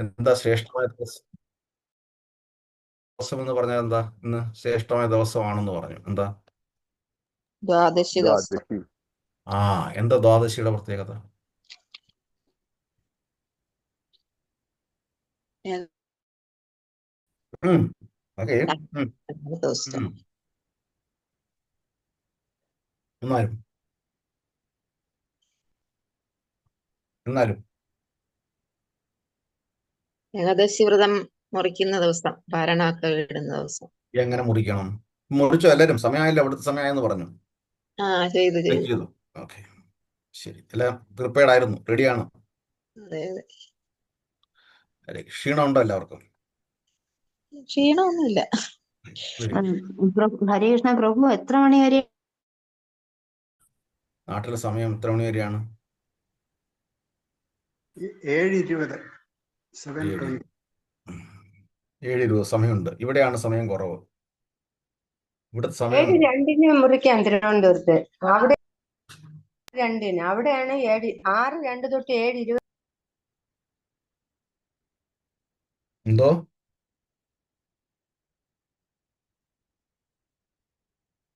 എന്താ ശ്രേഷ്ഠമായ ദിവസം എന്ന് പറഞ്ഞാൽ എന്താ? ഇന്ന് ശ്രേഷ്ഠമായ ദിവസമാണെന്ന് പറഞ്ഞു. എന്താ? ദ്വാദശി ദിവസം. ആ, എന്താ ദ്വാദശിയുടെ പ്രത്യേകത? ഓക്കെ. ദിവസം എന്നാലും ഏകാദശി വ്രതം മുറിക്കുന്ന ദിവസം, പാരണമൊക്കെ ഇടുന്ന ദിവസം. എങ്ങനെ മുറിക്കണം? മുറിച്ചോ എല്ലാവരും? സമയമായില്ല, അവിടുത്തെ സമയമായെന്ന് പറഞ്ഞു. ചെയ്തു. ഓക്കെ, ശരി. എല്ലാം പ്രിപ്പയർഡ് ആയിരുന്നു, റെഡിയാണ്. അതെ. ക്ഷീണമുണ്ടോ എല്ലാവർക്കും? ക്ഷീണമൊന്നുമില്ല. ഹരികൃഷ്ണ പ്രഭു, എത്ര മണി വരെ നാട്ടിലെ സമയം എത്ര മണി വരെയാണ്? 7:20. 7:20 സമയമുണ്ട്. ഇവിടെയാണ് സമയം കുറവ്. ഇവിടുത്തെ സമയം 7:02 മുറിക്കാൻ തിരുവനന്തപുരത്ത്. അവിടെ 2 അവിടെയാണ് 6:02 തൊട്ട് 7:20. എന്തോ?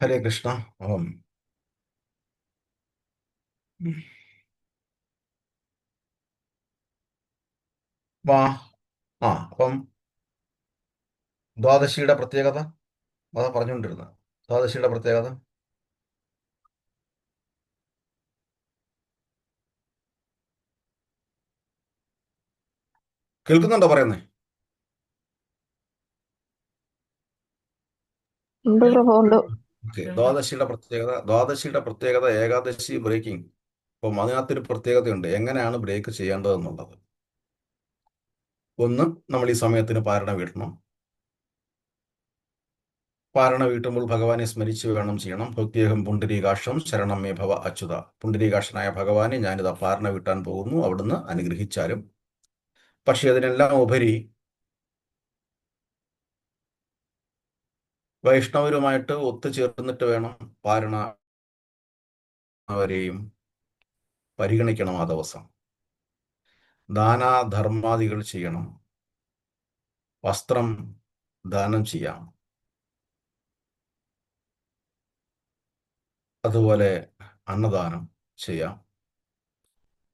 ഹരേ കൃഷ്ണ. അപ്പം ദ്വാദശിയുടെ പ്രത്യേകത അതാ പറഞ്ഞുകൊണ്ടിരുന്നത്. ദ്വാദശിയുടെ പ്രത്യേകത കേൾക്കുന്നുണ്ടോ പറയുന്നേ? ദ്വാദശിയുടെ പ്രത്യേകത ഏകാദശി ബ്രേക്കിംഗ്. അപ്പം അതിനകത്തൊരു പ്രത്യേകതയുണ്ട്, എങ്ങനെയാണ് ബ്രേക്ക് ചെയ്യേണ്ടതെന്നുള്ളത്. ഒന്ന്, നമ്മൾ ഈ സമയത്തിന് പാരണ വീട്ടണം. പാരണ വീട്ടുമ്പോൾ ഭഗവാനെ സ്മരിച്ച് വേണം ചെയ്യണം. ഭക്തിയേഹം പുണ്ടരീകാക്ഷം ശരണം മേ ഭവ അച്യുത. പുണ്ടരീകാക്ഷനായ ഭഗവാനെ ഞാനിതാ പാരണ വീട്ടാൻ പോകുന്നു, അവിടുന്ന് അനുഗ്രഹിച്ചാലും. പക്ഷെ അതിനെല്ലാം ഉപരി വൈഷ്ണവരുമായിട്ട് ഒത്തുചേർന്നിട്ട് വേണം പാരണ വരെയും പരിഗണിക്കണം. ആ ദിവസം ദാനാധർമാദികൾ ചെയ്യണം. വസ്ത്രം ദാനം ചെയ്യാം. അതുപോലെ അന്നദാനം ചെയ്യാം.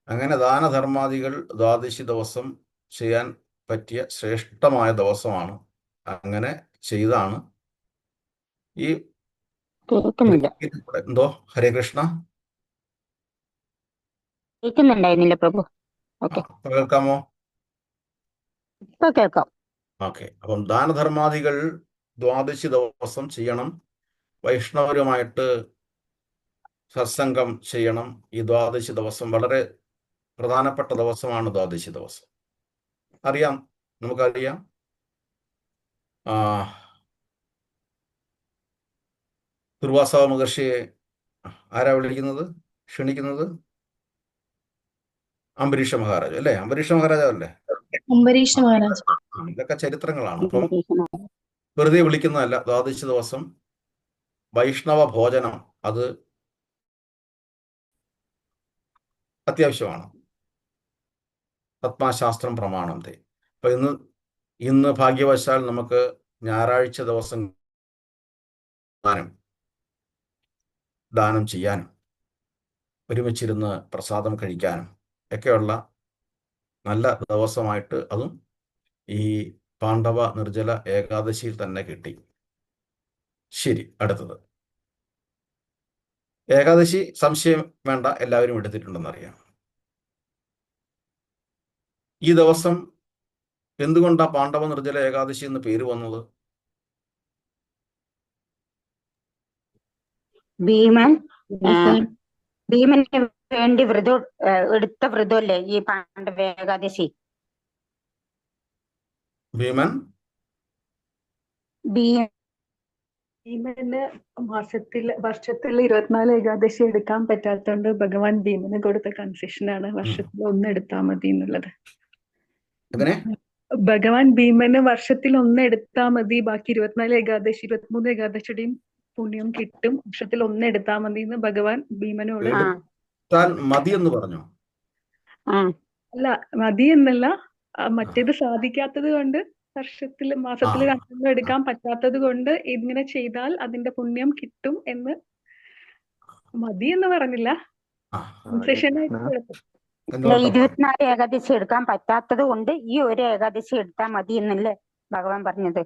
അങ്ങനെ ദാനധർമാദികൾ ദ്വാദശി ദിവസം ചെയ്യാൻ പറ്റിയ ശ്രേഷ്ഠമായ ദിവസമാണ്. അങ്ങനെ ചെയ്താണ് ഈ എന്തോ? ഹരേ കൃഷ്ണ. കേൾക്കുന്നുണ്ടായിരുന്നില്ല പ്രഭു. കേൾക്കാമോ? ഇപ്പൊ കേൾക്കാം. ഓക്കെ. അപ്പം ദാനധർമാദികൾ ദ്വാദശി ദിവസം ചെയ്യണം. വൈഷ്ണവരുമായിട്ട് സത്സംഗം ചെയ്യണം. ഈ ദ്വാദശി ദിവസം വളരെ പ്രധാനപ്പെട്ട ദിവസമാണ്. ദ്വാദശി ദിവസം നമുക്കറിയാം. ദുർവാസ മഹർഷിയെ ആരാ ക്ഷണിക്കുന്നത്? അംബരീഷ മഹാരാജ് അല്ലേ? അംബരീഷ മഹാരാജാവല്ലേ? ഇതൊക്കെ ചരിത്രങ്ങളാണ്. അപ്പം വെറുതെ വിളിക്കുന്നതല്ല. ദ്വാദശി ദിവസം വൈഷ്ണവ ഭോജനം അത് അത്യാവശ്യമാണ്. ആത്മാശാസ്ത്രം പ്രമാണത്തെ. അപ്പൊ ഇന്ന് ഭാഗ്യവശാൽ നമുക്ക് ഞായറാഴ്ച ദിവസം ദാനം ചെയ്യാനും ഒരുമിച്ചിരുന്ന് പ്രസാദം കഴിക്കാനും ഒക്കെയുള്ള നല്ല ദിവസമായിട്ട് അതും ഈ പാണ്ഡവ നിർജ്ജല ഏകാദശിയിൽ തന്നെ കിട്ടി. ശരി, അടുത്തത് ഏകാദശി. സംശയം വേണ്ട, എല്ലാവരും എടുത്തിട്ടുണ്ടെന്നറിയാം. ഈ ദിവസം എന്തുകൊണ്ടാ പാണ്ഡവ നിർജ്ജല ഏകാദശി എന്ന് പേര് വന്നത്? ഭീമന് വേണ്ടി വ്രതം എടുത്ത വ്രതമല്ലേ ഈ പാണ്ഡവ ഏകാദശി? ഭീമന് വർഷത്തിൽ 24 ഏകാദശി എടുക്കാൻ പറ്റാത്തോണ്ട് ഭഗവാൻ ഭീമന് കൊടുത്ത കൺസെഷനാണ് വർഷത്തിൽ 1 എടുത്താൽ മതി എന്നുള്ളത്. ഭഗവാൻ ഭീമന് വർഷത്തിൽ 1 എടുത്താൽ മതി, ബാക്കി 24 ഏകാദശി 23 ഏകാദശിയുടെയും പുണ്യം കിട്ടും, വർഷത്തിൽ 1 എടുത്താൽ മതി എന്ന് ഭഗവാൻ ഭീമനോട് മതി എന്ന് പറഞ്ഞു. അല്ല, മതി എന്നല്ല, മറ്റേത് സാധിക്കാത്തത് കൊണ്ട് മാസത്തിൽ ആ രണ്ടെണ്ണം എടുക്കാൻ പറ്റാത്തത് കൊണ്ട് ഇങ്ങനെ ചെയ്താൽ അതിന്റെ പുണ്യം കിട്ടും എന്ന് മതി എന്ന് പറഞ്ഞില്ല, ആ കൺസെഷനായിട്ട് കൊടുത്തു. അല്ല, നോക്കാം. 24 ഏകാദശി എടുക്കാൻ പറ്റാത്തത് കൊണ്ട് ഈ ഒരു ഏകാദശി എടുത്താൽ മതി എന്നല്ലേ ഭഗവാൻ പറഞ്ഞത്?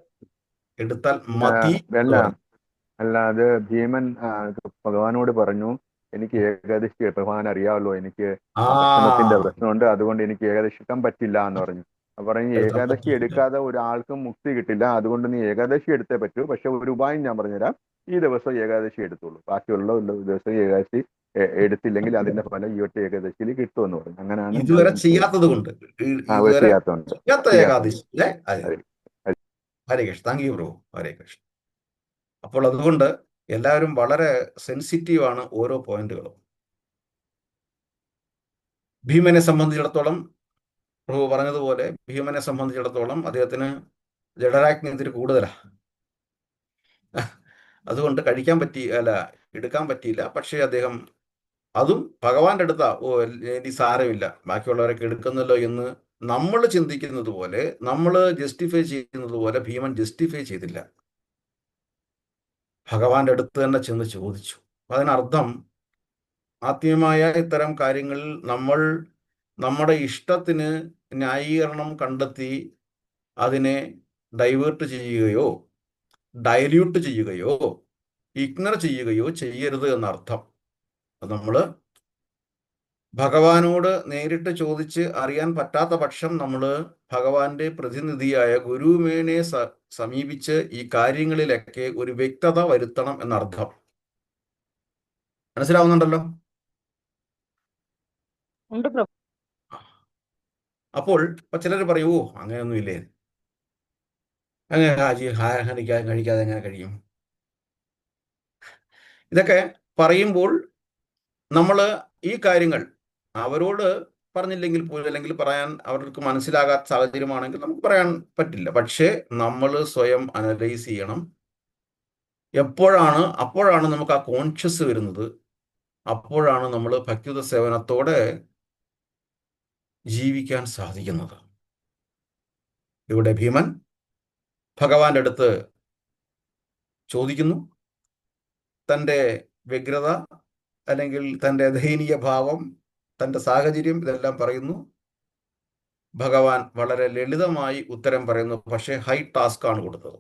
എടുത്താൽ മതി എന്ന് അല്ല പറഞ്ഞു. അല്ല അത് ഭീമൻ ഭഗവാനോട് പറഞ്ഞു, എനിക്ക് ഏകാദശി ഭഗവാൻ അറിയാമല്ലോ, എനിക്ക് ആ ഭക്ഷണത്തിന്റെ പ്രശ്നമുണ്ട്, അതുകൊണ്ട് എനിക്ക് ഏകാദശി എടുക്കാൻ പറ്റില്ല എന്ന് പറഞ്ഞു. അപ്പൊ പറഞ്ഞു, എടുത്താൽ ഏകാദശി പറ്റില്ല. എടുക്കാതെ ഒരാൾക്കും മുക്തി കിട്ടില്ല, അതുകൊണ്ട് നീ ഏകാദശി എടുത്തേ പറ്റൂ. പക്ഷെ ഒരു ഉപായം ഞാൻ പറഞ്ഞുതരാം, ഈ ദിവസം ഏകാദശി എടുത്തോളൂ, ബാക്കിയുള്ള ദിവസം ഏകാദശി എടുത്തില്ലെങ്കിൽ അതിന്റെ ഫലം ഈ ഒറ്റ ഏകാദശിയിൽ കിട്ടുമെന്ന് പറഞ്ഞു. അങ്ങനെയാണ് ഇതുവരെ ഭഗവാൻ ചെയ്യാത്തത് കൊണ്ട് ഇതുവരെ ചെയ്യാത്തതുണ്ട്. ചെയ്യാത്ത ഏകാദശി അല്ലേ? അതെ. അതെ. Hare Krishna. Thank you bro. Hare Krishna. അപ്പോൾ അതുകൊണ്ട് എല്ലാവരും വളരെ സെൻസിറ്റീവ് ആണ് ഓരോ പോയിന്റുകളും. ഭീമനെ സംബന്ധിച്ചിടത്തോളം പ്രഭു പറഞ്ഞതുപോലെ ഭീമനെ സംബന്ധിച്ചിടത്തോളം അദ്ദേഹത്തിന് ജഡരാജ്ഞി ഇത്തിരി കൂടുതലാണ്. അതുകൊണ്ട് എടുക്കാൻ പറ്റിയില്ല. പക്ഷേ അദ്ദേഹം അതും ഭഗവാന്റെ അടുത്താ, ഇനി സാരമില്ല, ബാക്കിയുള്ളവരൊക്കെ എടുക്കുന്നല്ലോ എന്ന് നമ്മൾ ചിന്തിക്കുന്നത് പോലെ, നമ്മൾ ജസ്റ്റിഫൈ ചെയ്യുന്നത് പോലെ ഭീമൻ ജസ്റ്റിഫൈ ചെയ്തില്ല. ഭഗവാന്റെ അടുത്ത് തന്നെ ചെന്ന് ചോദിച്ചു. അതിനർത്ഥം ആത്മീയമായ ഇത്തരം കാര്യങ്ങളിൽ നമ്മൾ നമ്മുടെ ഇഷ്ടത്തിന് ന്യായീകരണം കണ്ടെത്തി അതിനെ ഡൈവേർട്ട് ചെയ്യുകയോ ഡൈല്യൂട്ട് ചെയ്യുകയോ ഇഗ്നർ ചെയ്യുകയോ ചെയ്യരുത് എന്നർത്ഥം. നമ്മൾ ഭഗവാനോട് നേരിട്ട് ചോദിച്ച് അറിയാൻ പറ്റാത്ത പക്ഷം നമ്മൾ ഭഗവാന്റെ പ്രതിനിധിയായ ഗുരുവിനെ സമീപിച്ച് ഈ കാര്യങ്ങളിലൊക്കെ ഒരു വ്യക്തത വരുത്തണം എന്നർത്ഥം. മനസ്സിലാവുന്നുണ്ടല്ലോ? ഉണ്ട് പ്രഭു. അപ്പോൾ ചിലർ പറയൂ, അങ്ങനെയൊന്നും ഇല്ലേ, അങ്ങനെ കഴിക്കാതെ എങ്ങനെ കഴിയും? ഇതൊക്കെ പറയുമ്പോൾ നമ്മൾ ഈ കാര്യങ്ങൾ അവരോട് പറഞ്ഞില്ലെങ്കിൽ പോലും, അല്ലെങ്കിൽ പറയാൻ അവർക്ക് മനസ്സിലാകാത്ത സാഹചര്യമാണെങ്കിൽ നമുക്ക് പറയാൻ പറ്റില്ല. പക്ഷേ നമ്മൾ സ്വയം അനലൈസ് ചെയ്യണം. അപ്പോഴാണ് നമുക്ക് ആ കോൺഷ്യസ് വരുന്നത്. അപ്പോഴാണ് നമ്മൾ ഭക്തിയുത സേവനത്തോടെ ജീവിക്കാൻ സാധിക്കുന്നത്. ഇവിടെ ഭീമൻ ഭഗവാന്റെ അടുത്ത് ചോദിക്കുന്നു. തൻ്റെ വ്യഗ്രത അല്ലെങ്കിൽ തൻ്റെ ദയനീയ ഭാവം, തൻ്റെ സാഹചര്യം ഇതെല്ലാം പറയുന്നു. ഭഗവാൻ വളരെ ലളിതമായി ഉത്തരം പറയുന്നു. പക്ഷേ ഹൈ ടാസ്ക് ആണ് കൊടുത്തത്.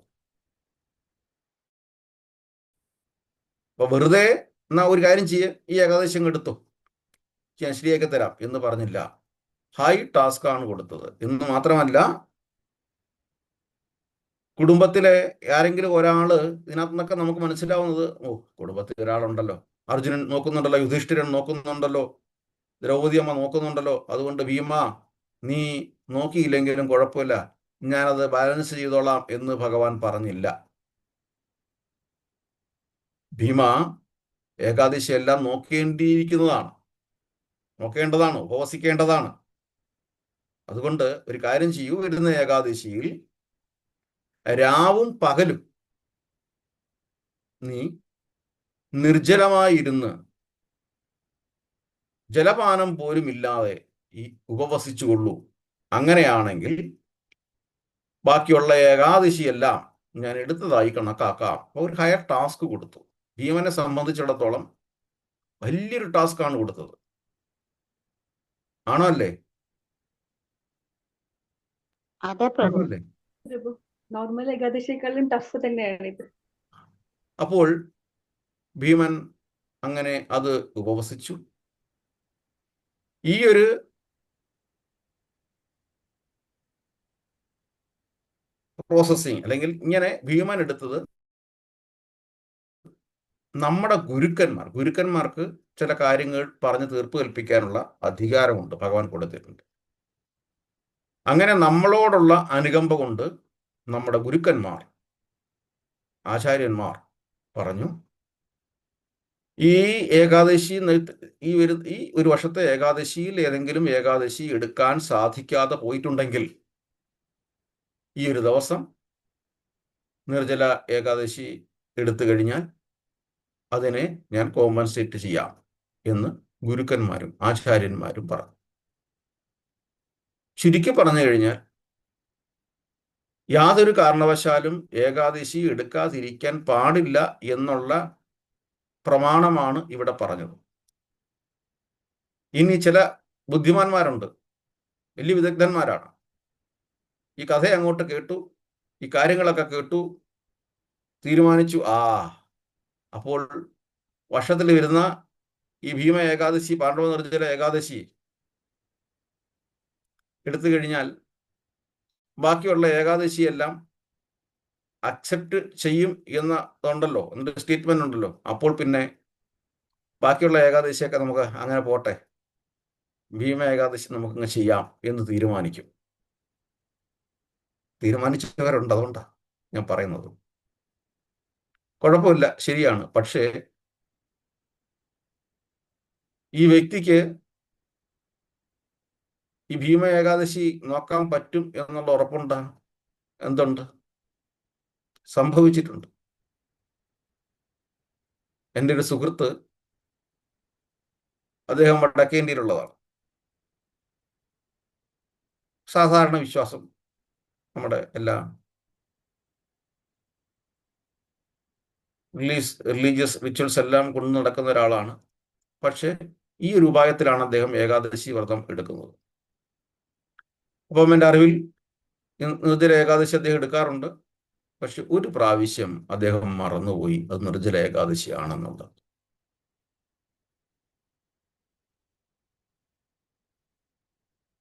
അപ്പൊ വെറുതെ എന്നാ ഒരു കാര്യം ഈ ഏകാദശം എടുത്തു, ഞാൻ ശരിയാക്കി തരാം എന്ന് പറഞ്ഞില്ല. ഹൈ ടാസ്ക് ആണ് കൊടുത്തത്. എന്ന് മാത്രമല്ല, കുടുംബത്തിലെ ആരെങ്കിലും ഒരാള്, ഇതിനകത്ത് നിന്നൊക്കെ നമുക്ക് മനസ്സിലാവുന്നത്, കുടുംബത്തിൽ ഒരാളുണ്ടല്ലോ, അർജുനൻ നോക്കുന്നുണ്ടല്ലോ, യുധിഷ്ഠിരൻ നോക്കുന്നുണ്ടല്ലോ, ദ്രൗപദി അമ്മ നോക്കുന്നുണ്ടല്ലോ, അതുകൊണ്ട് ഭീമ നീ നോക്കിയില്ലെങ്കിലും കുഴപ്പമില്ല, ഞാനത് ബാലൻസ് ചെയ്തോളാം എന്ന് ഭഗവാൻ പറഞ്ഞില്ല. ഭീമ ഏകാദശി എല്ലാം നോക്കേണ്ടതാണ്, ഉപവസിക്കേണ്ടതാണ്. അതുകൊണ്ട് ഒരു കാര്യം ചെയ്യൂ, വരുന്ന ഏകാദശിയിൽ രാവും പകലും നീ നിർജ്ജലമായിരുന്ന് ജലപാനം പോലും ഇല്ലാതെ ഉപവസിച്ചുകൊള്ളൂ. അങ്ങനെയാണെങ്കിൽ ബാക്കിയുള്ള ഏകാദശിയെല്ലാം ഞാൻ എടുത്തതായി കണക്കാക്കാം. ഒരു ഹയർ ടാസ്ക് കൊടുത്തു. ഭീമനെ സംബന്ധിച്ചിടത്തോളം വലിയൊരു ടാസ്ക് ആണ് കൊടുത്തത്. ആണോ അല്ലേ? അതെ പ്രഭു. നോർമൽ ഏകാദശിയേക്കാളും ടഫ് തന്നെയാണ് ഇത്. അപ്പോൾ ഭീമൻ അങ്ങനെ അത് ഉപവസിച്ചു. ഈ ഒരു പ്രോസസ്സിങ് അല്ലെങ്കിൽ ഇങ്ങനെ ഭീമൻ എടുത്തത് നമ്മുടെ ഗുരുക്കന്മാർക്ക് ചില കാര്യങ്ങൾ പറഞ്ഞ് തീർപ്പ് കൽപ്പിക്കാനുള്ള അധികാരമുണ്ട്, ഭഗവാൻ കൊടുത്തിട്ടുണ്ട്. അങ്ങനെ നമ്മളോടുള്ള അനുകമ്പ കൊണ്ട് നമ്മുടെ ഗുരുക്കന്മാർ, ആചാര്യന്മാർ പറഞ്ഞു, ഈ ഏകാദശി ഈ ഒരു വർഷത്തെ ഏകാദശിയിൽ ഏതെങ്കിലും ഏകാദശി എടുക്കാൻ സാധിക്കാതെ പോയിട്ടുണ്ടെങ്കിൽ ഈ ഒരു ദിവസം നിർജ്ജല ഏകാദശി എടുത്തു കഴിഞ്ഞാൽ അതിനെ ഞാൻ കോമ്പൻസേറ്റ് ചെയ്യാം എന്ന് ഗുരുക്കന്മാരും ആചാര്യന്മാരും പറഞ്ഞു. ചുരുക്കി പറഞ്ഞു കഴിഞ്ഞാൽ യാതൊരു കാരണവശാലും ഏകാദശി എടുക്കാതിരിക്കാൻ പാടില്ല എന്നുള്ള പ്രമാണമാണ് ഇവിടെ പറഞ്ഞത്. ഇനി ചില ബുദ്ധിമാന്മാരുണ്ട്, വലിയ വിദഗ്ധന്മാരാണ്. ഈ കഥ അങ്ങോട്ട് കേട്ടു, ഈ കാര്യങ്ങളൊക്കെ കേട്ടു, തീരുമാനിച്ചു, അപ്പോൾ വർഷത്തിൽ വരുന്ന ഈ ഭീമ ഏകാദശി, പാണ്ഡവ നിർജ്ജല ഏകാദശി എടുത്തു കഴിഞ്ഞാൽ ബാക്കിയുള്ള ഏകാദശിയെല്ലാം അക്സെപ്റ്റ് ചെയ്യും എന്നതുണ്ടല്ലോ, എന്നൊരു സ്റ്റേറ്റ്മെന്റ് ഉണ്ടല്ലോ. അപ്പോൾ പിന്നെ ബാക്കിയുള്ള ഏകാദശിയൊക്കെ നമുക്ക് അങ്ങനെ പോട്ടെ, ഭീമ ഏകാദശി നമുക്കങ്ങ് ചെയ്യാം എന്ന് തീരുമാനിച്ചവരുണ്ട്. അതുകൊണ്ടാണ് ഞാൻ പറയുന്നത്. കുഴപ്പമില്ല, ശരിയാണ്. പക്ഷേ ഈ വ്യക്തിക്ക് ഈ ഭീമ ഏകാദശി നോക്കാൻ പറ്റും എന്നുള്ള ഉറപ്പുണ്ടാ? എന്തുണ്ട്? സംഭവിച്ചിട്ടുണ്ട്. എൻ്റെ ഒരു സുഹൃത്ത്, അദ്ദേഹം വടക്കേന്ത്യയിലുള്ളതാണ്. സാധാരണ വിശ്വാസം, നമ്മുടെ എല്ലാ റിലീജിയസ് റിച്വൽസ് എല്ലാം കൊണ്ടു നടക്കുന്ന ഒരാളാണ്. പക്ഷെ ഈ ഒരു ഉപായത്തിലാണ് അദ്ദേഹം ഏകാദശി വ്രതം എടുക്കുന്നത്. അപ്പം എൻ്റെ അറിവിൽ നിർജ്ജല ഏകാദശി അദ്ദേഹം എടുക്കാറുണ്ട്. പക്ഷെ ഒരു പ്രാവശ്യം അദ്ദേഹം മറന്നുപോയി അത് നിർജ്ജല ഏകാദശി ആണെന്നുള്ളത്.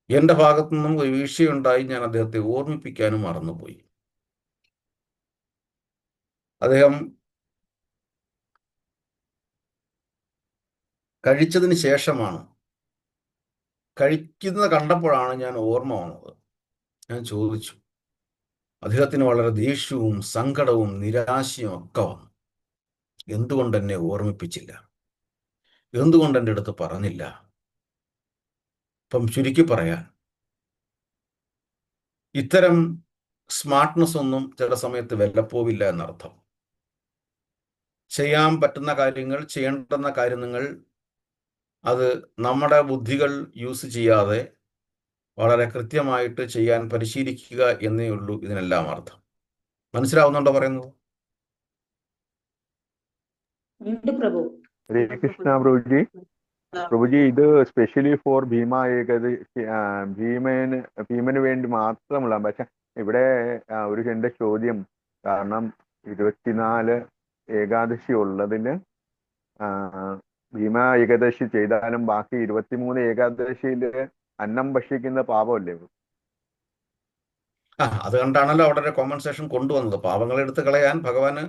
എൻ്റെ ഭാഗത്തു നിന്നും ഒരു വീഴ്ചയുണ്ടായി, ഞാൻ അദ്ദേഹത്തെ ഓർമ്മിപ്പിക്കാനും മറന്നുപോയി. അദ്ദേഹം കഴിച്ചതിന് ശേഷമാണ്, കഴിക്കുന്നത് കണ്ടപ്പോഴാണ് ഞാൻ ഓർമ്മ വന്നത്. ഞാൻ ചോദിച്ചു, അദ്ദേഹത്തിന് വളരെ ദേഷ്യവും സങ്കടവും നിരാശയും ഒക്കെ വന്നു. എന്തുകൊണ്ട് എന്നെ ഓർമ്മിപ്പിച്ചില്ല? എന്തുകൊണ്ട് എൻ്റെ അടുത്ത് പറഞ്ഞില്ല? അപ്പം ചുരുക്കി പറയാൻ, ഇത്തരം സ്മാർട്ട്നെസ് ഒന്നും ചില സമയത്ത് വല്ലപ്പോവില്ല എന്നർത്ഥം. ചെയ്യാൻ പറ്റുന്ന കാര്യങ്ങൾ, ചെയ്യേണ്ടുന്ന കാര്യങ്ങൾ, അത് നമ്മുടെ ബുദ്ധികൾ യൂസ് ചെയ്യാതെ വളരെ കൃത്യമായിട്ട് ചെയ്യാൻ പരിശീലിക്കുക എന്നേ ഉള്ളൂ ഇതിനെല്ലാം അർത്ഥം. മനസ്സിലാവുന്നുണ്ടോ പറയുന്നത്? ഹരേ കൃഷ്ണ പ്രഭുജി. പ്രഭുജി, ഇത് സ്പെഷ്യലി ഫോർ ഭീമ ഏകാദശി, ഭീമന് വേണ്ടി മാത്രമുള്ള. പക്ഷെ ഇവിടെ ഒരു എൻ്റെ ചോദ്യം, കാരണം 24 ഏകാദശി ഉള്ളതിന് ഭീമ ഏകാദശി ചെയ്താലും ബാക്കി 23 ഏകാദശിയിൽ അന്നം ഭക്ഷിക്കുന്ന പാപമല്ലേ? അതുകൊണ്ടാണല്ലോ അവിടെ ഒരു കോമ്പൻസേഷൻ കൊണ്ടുവന്നത്. പാപങ്ങളെ എടുത്ത് കളയാൻ ഭഗവാന്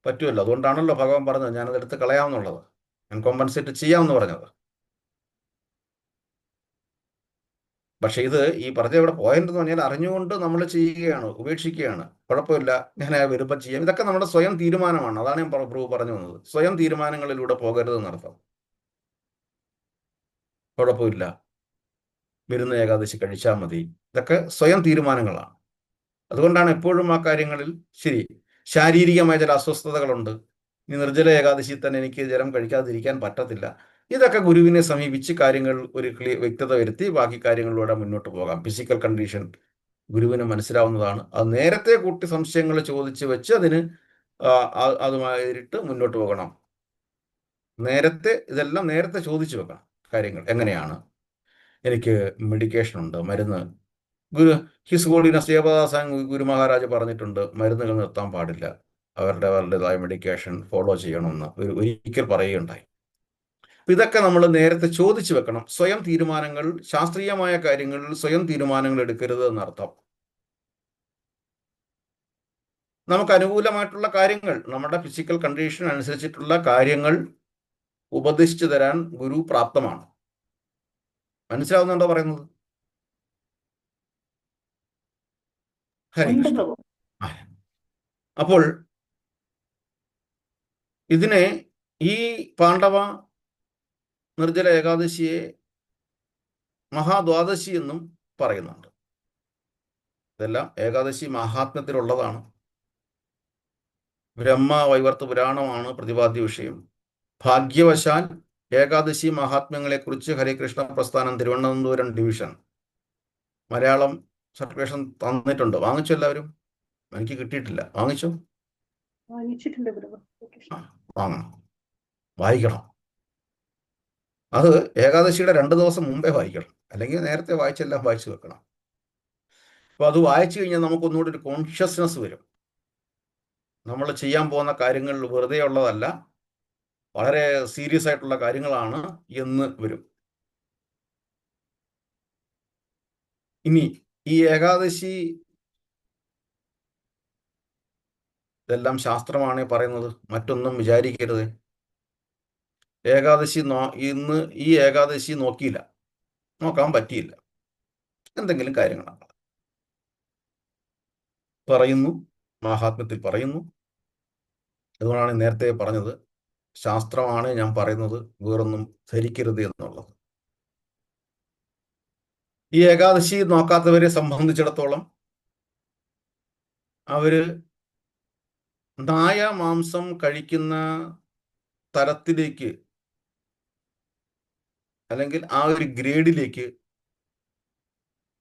പറ്റുമല്ലോ. അതുകൊണ്ടാണല്ലോ ഭഗവാൻ പറഞ്ഞത് ഞാനത് എടുത്ത് കളയാമെന്നുള്ളത്, ഞാൻ കോമ്പൻസേറ്റ് ചെയ്യാമെന്ന് പറഞ്ഞത്. പക്ഷെ ഇത് ഈ പറഞ്ഞ ഇവിടെ പോയിന്റ് എന്ന് പറഞ്ഞാൽ അറിഞ്ഞുകൊണ്ട് നമ്മൾ ചെയ്യുകയാണ്, ഉപേക്ഷിക്കുകയാണ്. കുഴപ്പമില്ല, ഞാൻ വരുമ്പോൾ ചെയ്യാം. ഇതൊക്കെ നമ്മുടെ സ്വയം തീരുമാനമാണ്. അതാണ് ഞാൻ പറഞ്ഞു വന്നത്. സ്വയം തീരുമാനങ്ങളിലൂടെ പോകരുതെന്നർത്ഥം. കുഴപ്പമില്ല, വരുന്ന ഏകാദശി കഴിച്ചാൽ മതി, ഇതൊക്കെ സ്വയം തീരുമാനങ്ങളാണ്. അതുകൊണ്ടാണ് എപ്പോഴും ആ കാര്യങ്ങളിൽ ശരി, ശാരീരികമായ ചില അസ്വസ്ഥതകളുണ്ട്. ഈ നിർജ്ജല ഏകാദശി തന്നെ എനിക്ക് ജലം കഴിക്കാതിരിക്കാൻ പറ്റത്തില്ല. ഇതൊക്കെ ഗുരുവിനെ സമീപിച്ച് കാര്യങ്ങൾ ഒരു വ്യക്തത വരുത്തി ബാക്കി കാര്യങ്ങളിലൂടെ മുന്നോട്ട് പോകാം. ഫിസിക്കൽ കണ്ടീഷൻ ഗുരുവിന് മനസ്സിലാവുന്നതാണ്. അത് നേരത്തെ കൂട്ടി സംശയങ്ങൾ ചോദിച്ച് വെച്ച് അതിന് അതുമായിട്ട് മുന്നോട്ട് പോകണം. ഇതെല്ലാം നേരത്തെ ചോദിച്ചു വെക്കണം. കാര്യങ്ങൾ എങ്ങനെയാണ്, എനിക്ക് മെഡിക്കേഷൻ ഉണ്ട്, മരുന്ന്, ഹിസ് ഹോളിനസ് ദേവദാസൻ ഗുരു മഹാരാജ് പറഞ്ഞിട്ടുണ്ട് മരുന്നുകൾ നിർത്താൻ പാടില്ല, അവരുടേതായ മെഡിക്കേഷൻ ഫോളോ ചെയ്യണമെന്ന് ഒരിക്കൽ പറയുകയുണ്ടായി. ഇതൊക്കെ നമ്മൾ നേരത്തെ ചോദിച്ചു വെക്കണം. സ്വയം തീരുമാനങ്ങൾ, ശാസ്ത്രീയമായ കാര്യങ്ങളിൽ സ്വയം തീരുമാനങ്ങൾ എടുക്കരുത് എന്നർത്ഥം. നമുക്ക് അനുകൂലമായിട്ടുള്ള കാര്യങ്ങൾ, നമ്മുടെ ഫിസിക്കൽ കണ്ടീഷൻ അനുസരിച്ചിട്ടുള്ള കാര്യങ്ങൾ ഉപദേശിച്ചു തരാൻ ഗുരു പ്രാപ്തമാണ്. മനസ്സിലാവുന്നുണ്ടോ പറയുന്നത്? അപ്പോൾ ഇതിനെ, ഈ പാണ്ഡവ നിർജ്ജല ഏകാദശിയെ മഹാദ്വാദശി എന്നും പറയുന്നുണ്ട്. ഇതെല്ലാം ഏകാദശി മഹാത്മ്യത്തിലുള്ളതാണ്. ബ്രഹ്മ വൈവർത്ത പുരാണമാണ് പ്രതിപാദ്യ വിഷയം. ഭാഗ്യവശാൽ ഏകാദശി മഹാത്മ്യങ്ങളെക്കുറിച്ച് ഹരേകൃഷ്ണ പ്രസ്ഥാനം തിരുവനന്തപുരം ഡിവിഷൻ മലയാളം സർട്ടിഫിക്കേഷൻ തന്നിട്ടുണ്ട്. വാങ്ങിച്ചു എല്ലാവരും? എനിക്ക് കിട്ടിയിട്ടില്ല. വാങ്ങിച്ചു? വാങ്ങിച്ചിട്ടുണ്ട് ബ്രദർ. ആ, വാങ്ങണം, വായിക്കണം. അത് ഏകാദശിയുടെ 2 ദിവസം മുമ്പേ വായിക്കണം, അല്ലെങ്കിൽ നേരത്തെ വായിച്ചെല്ലാം വായിച്ചു വെക്കണം. അപ്പോൾ അത് വായിച്ചു കഴിഞ്ഞാൽ നമുക്കൊന്നുകൂടി ഒരു കോൺഷ്യസ്നെസ് വരും. നമ്മൾ ചെയ്യാൻ പോകുന്ന കാര്യങ്ങൾ വെറുതെ ഉള്ളതല്ല, വളരെ സീരിയസ് ആയിട്ടുള്ള കാര്യങ്ങളാണ് എന്ന് വരും. ഇനി ഈ ഏകാദശി ഇതെല്ലാം ശാസ്ത്രമാണ് പറയുന്നത്, മറ്റൊന്നും വിചാരിക്കരുത്. ഏകാദശി ഇന്ന് ഈ ഏകാദശി നോക്കിയില്ല, നോക്കാൻ പറ്റിയില്ല, എന്തെങ്കിലും കാര്യങ്ങളാണ് പറയുന്നു, മഹാത്മ്യത്തിൽ പറയുന്നു. അതുകൊണ്ടാണ് നേരത്തെ പറഞ്ഞത്, ശാസ്ത്രമാണ് ഞാൻ പറയുന്നത്, വേറൊന്നും ധരിക്കരുത് എന്നുള്ളത്. ഈ ഏകാദശി നോക്കാത്തവരെ സംബന്ധിച്ചിടത്തോളം അവര് നായ മാംസം കഴിക്കുന്ന തരത്തിലേക്ക്, അല്ലെങ്കിൽ ആ ഒരു ഗ്രേഡിലേക്ക്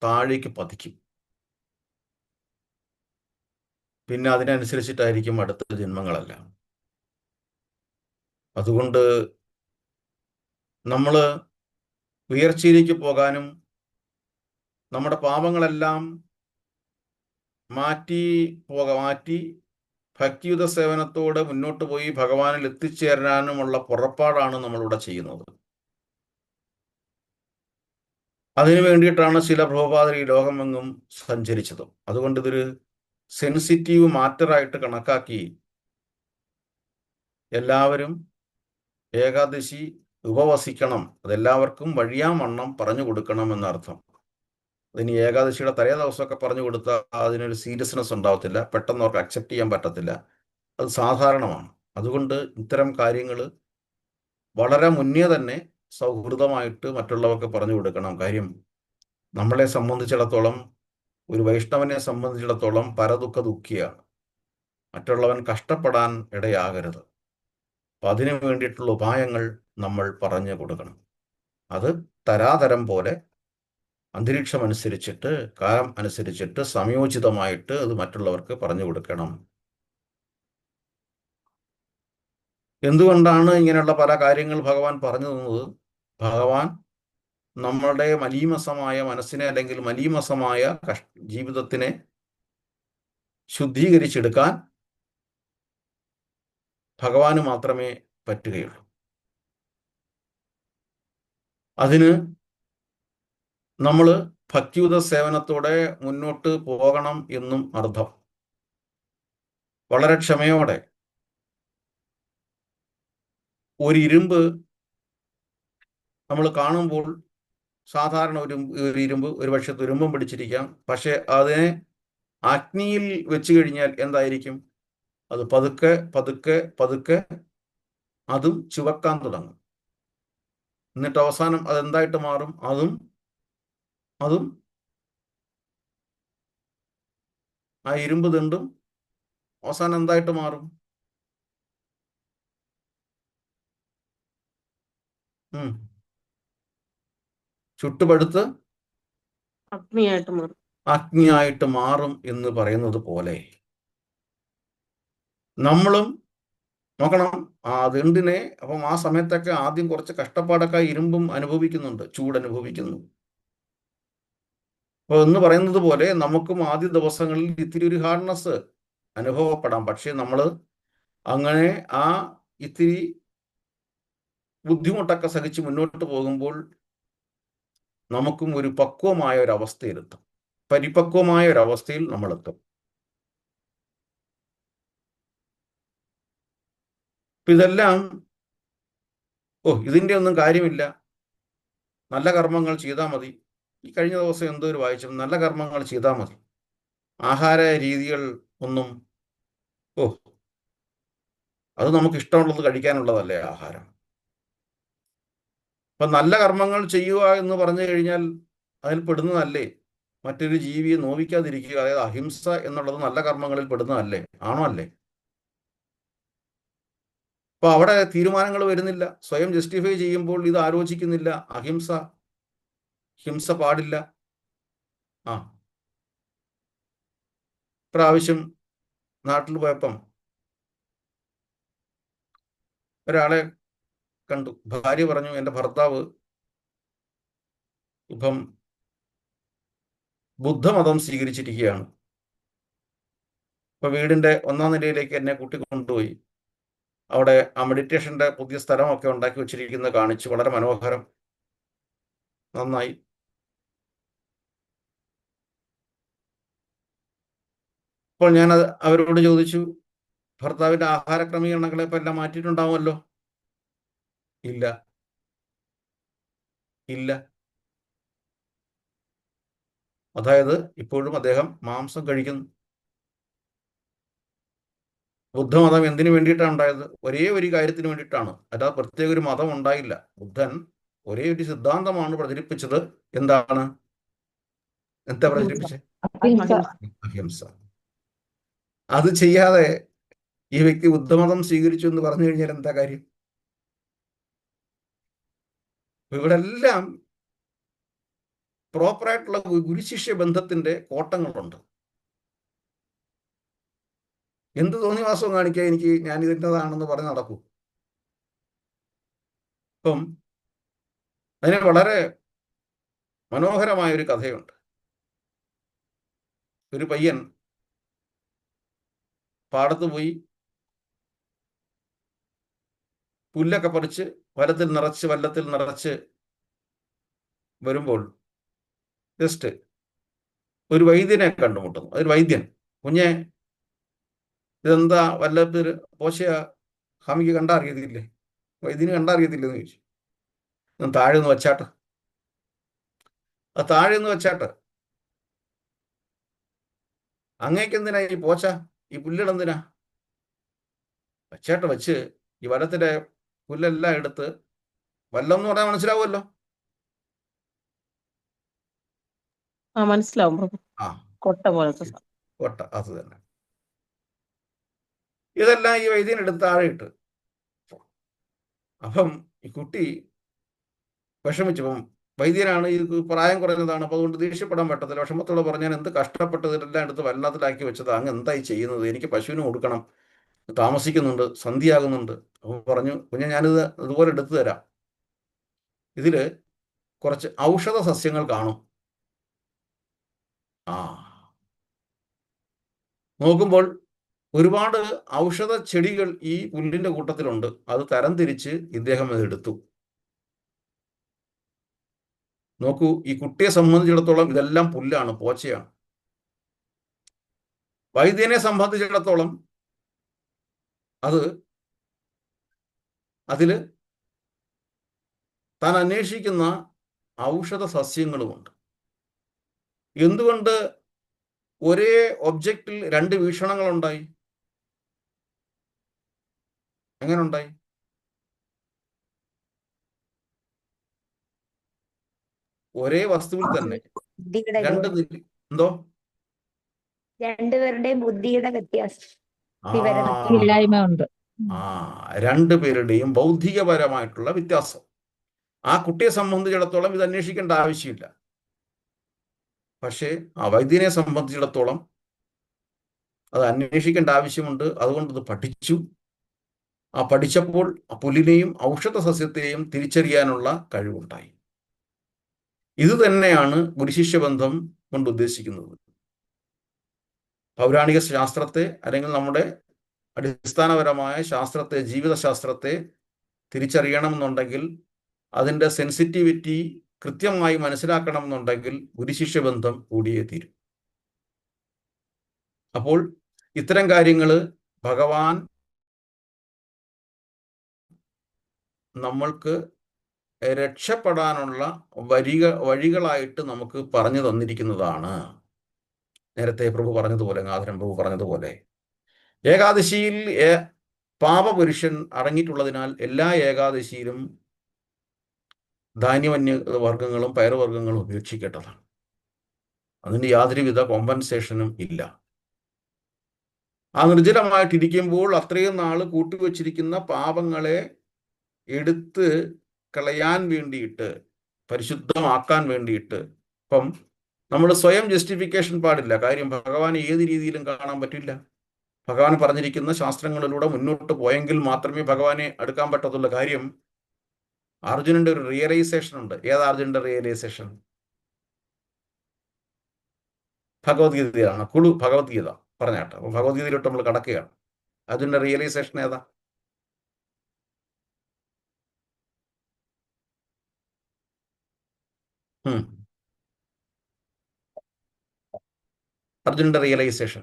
താഴേക്ക് പതിക്കും. പിന്നെ അതിനനുസരിച്ചിട്ടായിരിക്കും അടുത്ത ജന്മങ്ങളെല്ലാം. അതുകൊണ്ട് നമ്മൾ ഉയർച്ചയിലേക്ക് പോകാനും നമ്മുടെ പാപങ്ങളെല്ലാം മാറ്റി ഭക്തിയുത സേവനത്തോടെ മുന്നോട്ട് പോയി ഭഗവാനിൽ എത്തിച്ചേരാനുമുള്ള പുറപ്പാടാണ് നമ്മളിവിടെ ചെയ്യുന്നത്. അതിനു വേണ്ടിയിട്ടാണ് ശില പ്രഭുപാദർ ഈ ലോകമെങ്ങും സഞ്ചരിച്ചത്. അതുകൊണ്ട് ഇതൊരു സെൻസിറ്റീവ് മാറ്ററായിട്ട് കണക്കാക്കി എല്ലാവരും ഏകാദശി ഉപവസിക്കണം, അതെല്ലാവർക്കും വഴിയാവണ്ണം പറഞ്ഞു കൊടുക്കണം എന്നർത്ഥം. അതിന് ഏകാദശിയുടെ തലേ ദിവസമൊക്കെ പറഞ്ഞു കൊടുത്താൽ അതിനൊരു സീരിയസ്നെസ് ഉണ്ടാവത്തില്ല, പെട്ടെന്ന് അവർക്ക് അക്സെപ്റ്റ് ചെയ്യാൻ പറ്റത്തില്ല. അത് സാധാരണമാണ്. അതുകൊണ്ട് ഇത്തരം കാര്യങ്ങൾ വളരെ മുന്നേ തന്നെ സൗഹൃദമായിട്ട് മറ്റുള്ളവർക്ക് പറഞ്ഞു കൊടുക്കണം. കാര്യം നമ്മളെ സംബന്ധിച്ചിടത്തോളം, ഒരു വൈഷ്ണവനെ സംബന്ധിച്ചിടത്തോളം പരദുഃഖ ദുഃഖിയാണ്. മറ്റുള്ളവൻ കഷ്ടപ്പെടാൻ ഇടയാകരുത്. അപ്പം അതിനു വേണ്ടിയിട്ടുള്ള ഉപായങ്ങൾ നമ്മൾ പറഞ്ഞു കൊടുക്കണം. അത് തരാതരം പോലെ, അന്തരീക്ഷം അനുസരിച്ചിട്ട്, കാലം അനുസരിച്ചിട്ട്, സംയോജിതമായിട്ട് അത് മറ്റുള്ളവർക്ക് പറഞ്ഞു കൊടുക്കണം. എന്തുകൊണ്ടാണ് ഇങ്ങനെയുള്ള പല കാര്യങ്ങൾ ഭഗവാൻ പറഞ്ഞു തന്നത്? ഭഗവാൻ നമ്മളുടെ മലീമസമായ മനസ്സിനെ, അല്ലെങ്കിൽ മലീമസമായ ജീവിതത്തിനെ ശുദ്ധീകരിച്ചെടുക്കാൻ ഭഗവാന് മാത്രമേ പറ്റുകയുള്ളൂ. അതിന് നമ്മൾ ഭക്തിയുത സേവനത്തോടെ മുന്നോട്ട് പോകണം എന്നും അർത്ഥം. വളരെ ക്ഷമയോടെ ഒരു ഇരുമ്പ് നമ്മൾ കാണുമ്പോൾ, സാധാരണ ഒരു ഇരുമ്പ് ഒരു പക്ഷെ തുരുമ്പം പിടിച്ചിരിക്കാം, പക്ഷെ അതിനെ അഗ്നിയിൽ വെച്ച് കഴിഞ്ഞാൽ എന്തായിരിക്കും? അത് പതുക്കെ പതുക്കെ പതുക്കെ അതും ചുവക്കാൻ തുടങ്ങും. എന്നിട്ട് അവസാനം അതെന്തായിട്ട് മാറും? അതും ആ ഇരുമ്പ് ദണ്ടും അവസാനം എന്തായിട്ട് മാറും? ചുട്ടുപഴുത്ത് അഗ്നിയായിട്ട് മാറും എന്ന് പറയുന്നത് പോലെ നമ്മളും നോക്കണം ആ ദണ്ടിനെ. അപ്പം ആ സമയത്തൊക്കെ ആദ്യം കുറച്ച് കഷ്ടപ്പാടൊക്കെ ഇരുമ്പും അനുഭവിക്കുന്നുണ്ട്, ചൂടനുഭവിക്കുന്നു. അപ്പോൾ എന്ന് പറയുന്നത് പോലെ നമുക്കും ആദ്യ ദിവസങ്ങളിൽ ഇത്തിരി ഒരു ഹാർഡ്നെസ് അനുഭവപ്പെടാം. പക്ഷെ നമ്മൾ അങ്ങനെ ആ ഇത്തിരി ബുദ്ധിമുട്ടൊക്കെ സഹിച്ച് മുന്നോട്ട് പോകുമ്പോൾ നമുക്കും ഒരു പക്വമായ ഒരു അവസ്ഥയിലെത്തും, പരിപക്വമായ ഒരവസ്ഥയിൽ നമ്മളെത്തും. ഇതെല്ലാം ഇതിൻ്റെ ഒന്നും കാര്യമില്ല, നല്ല കർമ്മങ്ങൾ ചെയ്താൽ മതി. ഈ കഴിഞ്ഞ ദിവസം എന്തോ ഒരു വായിച്ചു, നല്ല കർമ്മങ്ങൾ ചെയ്താൽ മതി, ആഹാര രീതികൾ ഒന്നും അത് നമുക്ക് ഇഷ്ടമുള്ളത് കഴിക്കാനുള്ളതല്ലേ ആഹാരം. അപ്പം നല്ല കർമ്മങ്ങൾ ചെയ്യുക എന്ന് പറഞ്ഞു കഴിഞ്ഞാൽ അതിൽ പെടുന്നതല്ലേ മറ്റൊരു ജീവിയെ നോവിക്കാതിരിക്കുക, അതായത് അഹിംസ എന്നുള്ളത് നല്ല കർമ്മങ്ങളിൽ പെടുന്നതല്ലേ? ആണോ? അല്ലേ? അപ്പൊ അവിടെ തീരുമാനങ്ങൾ വരുന്നില്ല, സ്വയം ജസ്റ്റിഫൈ ചെയ്യുമ്പോൾ ഇത് ആലോചിക്കുന്നില്ല. ഹിംസ പാടില്ല, ആ പ്രാവശ്യം നാട്ടിൽ പോയപ്പം ഒരാളെ കണ്ടു. ഭാര്യ പറഞ്ഞു, എൻ്റെ ഭർത്താവ് ഇപ്പം ബുദ്ധമതം സ്വീകരിച്ചിരിക്കുകയാണ്. ഇപ്പൊ വീടിന്റെ 1-ാം നിലയിലേക്ക് എന്നെ കൂട്ടിക്കൊണ്ടുപോയി. അവിടെ ആ മെഡിറ്റേഷന്റെ പുതിയ സ്ഥലമൊക്കെ ഉണ്ടാക്കി വെച്ചിരിക്കുന്നത് കാണിച്ചു. വളരെ മനോഹരം, നന്നായി. അപ്പോൾ ഞാൻ അവരോട് ചോദിച്ചു, ഭർത്താവിന്റെ ആഹാര ക്രമീകരണങ്ങളെ ഇപ്പം എല്ലാം മാറ്റിയിട്ടുണ്ടാവുമല്ലോ? ഇല്ല. അതായത് ഇപ്പോഴും അദ്ദേഹം മാംസം കഴിക്കുന്നു. ബുദ്ധമതം എന്തിനു വേണ്ടിയിട്ടാണ് ഉണ്ടായത്? ഒരേ ഒരു കാര്യത്തിന് വേണ്ടിയിട്ടാണ്. അല്ലാതെ പ്രത്യേക ഒരു മതം ഉണ്ടായില്ല. ബുദ്ധൻ ഒരേ ഒരു സിദ്ധാന്തമാണ് പ്രചരിപ്പിച്ചത്. എന്താ പ്രചരിപ്പിച്ചത്? അഹിംസ. അത് ചെയ്യാതെ ഈ വ്യക്തി ബുദ്ധമതം സ്വീകരിച്ചു എന്ന് പറഞ്ഞു കഴിഞ്ഞാൽ എന്താ കാര്യം? ഇവിടെ എല്ലാം പ്രോപ്പറായിട്ടുള്ള ഗുരുശിഷ്യ ബന്ധത്തിന്റെ കോട്ടങ്ങളുണ്ട്. എന്ത് തോന്നിവാസവും കാണിക്കാൻ ഞാൻ ഇതിൻ്റെതാണെന്ന് പറഞ്ഞ് നടക്കൂ. ഇപ്പം അതിന് വളരെ മനോഹരമായ ഒരു കഥയുണ്ട്. ഒരു പയ്യൻ പാടത്ത് പോയി പുല്ലൊക്കെ പറിച്ച് വല്ലത്തിൽ നിറച്ച് വരുമ്പോൾ ജസ്റ്റ് ഒരു വൈദ്യനെ കണ്ടുമുട്ടുന്നു. അതൊരു വൈദ്യൻ, കുഞ്ഞെ ഇതെന്താ വല്ലത്തിൽ പോശയാ, ഹാമിക്ക് കണ്ടറിയത്തില്ലേ, വൈദ്യന് കണ്ടറിയത്തില്ലെന്ന് ചോദിച്ചു. താഴെ ഒന്ന് വെച്ചാട്ട്, അത് താഴെ ഒന്ന് വെച്ചാട്ട്. അങ്ങേക്കെന്തിനാ ഈ പോച്ച, ഈ പുല്ലിടെന്തിനാ? വെച്ചാട്ട് വെച്ച് ഈ വലത്തിലെ പുല്ലെല്ലാം എടുത്ത്, വല്ലം എന്ന് പറഞ്ഞാൽ മനസ്സിലാവുമല്ലോ? മനസ്സിലാവും. ആ, കൊട്ട പോലത്തെ കൊട്ട, അത് തന്നെ. ഇതെല്ലാം ഈ വൈദ്യൻ എടുത്ത് താഴെ ഇട്ട്. അപ്പം ഈ കുട്ടി വിഷമിച്ചപ്പം വൈദ്യനാണ്, ഇത് പ്രായം കുറഞ്ഞതാണ്, അപ്പോൾ അതുകൊണ്ട് ദേഷ്യപ്പെടാൻ പറ്റത്തില്ല. വിഷമത്തോടെ പറഞ്ഞാൽ എന്ത് കഷ്ടപ്പെട്ടതിലെല്ലാം എടുത്ത് വെള്ളത്തിലാക്കി വെച്ചത്, അങ്ങ് എന്തായി ചെയ്യുന്നത്? എനിക്ക് പശുവിന് കൊടുക്കണം, താമസിക്കുന്നുണ്ട്, സന്ധ്യയാകുന്നുണ്ട്. അപ്പോൾ പറഞ്ഞു, കുഞ്ഞെ ഞാനിത് ഇതുപോലെ എടുത്തു തരാം. ഇതിൽ കുറച്ച് ഔഷധ സസ്യങ്ങൾ കാണും. നോക്കുമ്പോൾ ഒരുപാട് ഔഷധ ചെടികൾ ഈ പുല്ലിന്റെ കൂട്ടത്തിലുണ്ട്. അത് തരംതിരിച്ച് ഇദ്ദേഹം അത് എടുത്തു. നോക്കൂ, ഈ കുട്ടിയെ സംബന്ധിച്ചിടത്തോളം ഇതെല്ലാം പുല്ലാണ്, പോച്ചയാണ്. വൈദ്യനെ സംബന്ധിച്ചിടത്തോളം അതില് താൻ അന്വേഷിക്കുന്ന ഔഷധ സസ്യങ്ങളുമുണ്ട്. എന്തുകൊണ്ട് ഒരേ ഒബ്ജക്റ്റിൽ 2 വീക്ഷണങ്ങളുണ്ടായി? എങ്ങനെ ഉണ്ടായി? ഒരേ വസ്തുവിൽ തന്നെ എന്തോ രണ്ടുപേരുടെയും ബുദ്ധിയുടെ വ്യത്യാസം. രണ്ടുപേരുടെയും ബൗദ്ധികപരമായിട്ടുള്ള വ്യത്യാസം. ആ കുട്ടിയെ സംബന്ധിച്ചിടത്തോളം ഇത് അന്വേഷിക്കേണ്ട ആവശ്യമില്ല. പക്ഷേ ആ വൈദ്യനെ സംബന്ധിച്ചിടത്തോളം അത് അന്വേഷിക്കേണ്ട ആവശ്യമുണ്ട്. അതുകൊണ്ട് അത് പഠിച്ചു. ആ പഠിച്ചപ്പോൾ ആ പുല്ലിനെയും ഔഷധ സസ്യത്തെയും തിരിച്ചറിയാനുള്ള കഴിവുണ്ടായി. ഇത് തന്നെയാണ് ഗുരുശിഷ്യബന്ധം കൊണ്ട് ഉദ്ദേശിക്കുന്നത്. പൗരാണിക ശാസ്ത്രത്തെ അല്ലെങ്കിൽ നമ്മുടെ അടിസ്ഥാനപരമായ ശാസ്ത്രത്തെ, ജീവിതശാസ്ത്രത്തെ തിരിച്ചറിയണമെന്നുണ്ടെങ്കിൽ, അതിൻ്റെ സെൻസിറ്റിവിറ്റി കൃത്യമായി മനസ്സിലാക്കണമെന്നുണ്ടെങ്കിൽ ഗുരുശിഷ്യബന്ധം കൂടിയേ തീരും. അപ്പോൾ ഇത്തരം കാര്യങ്ങൾ ഭഗവാൻ നമ്മൾക്ക് രക്ഷപ്പെടാനുള്ള വഴികളായിട്ട് നമുക്ക് പറഞ്ഞു തന്നിരിക്കുന്നതാണ്. നേരത്തെ പ്രഭു പറഞ്ഞതുപോലെ, ഗാധരൻ പ്രഭു പറഞ്ഞതുപോലെ, ഏകാദശിയിൽ പാപപുരുഷൻ അടങ്ങിയിട്ടുള്ളതിനാൽ എല്ലാ ഏകാദശിയിലും ധാന്യമന്യ വർഗങ്ങളും പയറുവർഗ്ഗങ്ങളും ഉപേക്ഷിക്കേണ്ടതാണ്. അതിന് യാതൊരുവിധ കോമ്പൻസേഷനും ഇല്ല. ആ നിർജ്ജലമായിട്ടിരിക്കുമ്പോൾ അത്രയും നാൾ കൂട്ടിവെച്ചിരിക്കുന്ന പാപങ്ങളെ എടുത്ത് കളയാൻ വേണ്ടിയിട്ട്, പരിശുദ്ധമാക്കാൻ വേണ്ടിയിട്ട്, ഇപ്പം നമ്മൾ സ്വയം ജസ്റ്റിഫിക്കേഷൻ പാടില്ല. കാര്യം ഭഗവാനെ ഏത് രീതിയിലും കാണാൻ പറ്റില്ല. ഭഗവാൻ പറഞ്ഞിരിക്കുന്ന ശാസ്ത്രങ്ങളിലൂടെ മുന്നോട്ട് പോയെങ്കിൽ മാത്രമേ ഭഗവാനെ അടുക്കാൻ പറ്റത്തുള്ളൂ. കാര്യം അർജുനന്റെ ഒരു റിയലൈസേഷൻ ഉണ്ട്. ഏതാ അർജുനന്റെ റിയലൈസേഷൻ? ഭഗവത്ഗീതയാണ്. കുളു ഭഗവത്ഗീത പറഞ്ഞാട്ടെ. അപ്പൊ ഭഗവത്ഗീതയിലോട്ട് നമ്മൾ കടക്കുകയാണ്. അർജുനന്റെ റിയലൈസേഷൻ ഏതാ? അർജുനന്റെ റിയലൈസേഷൻ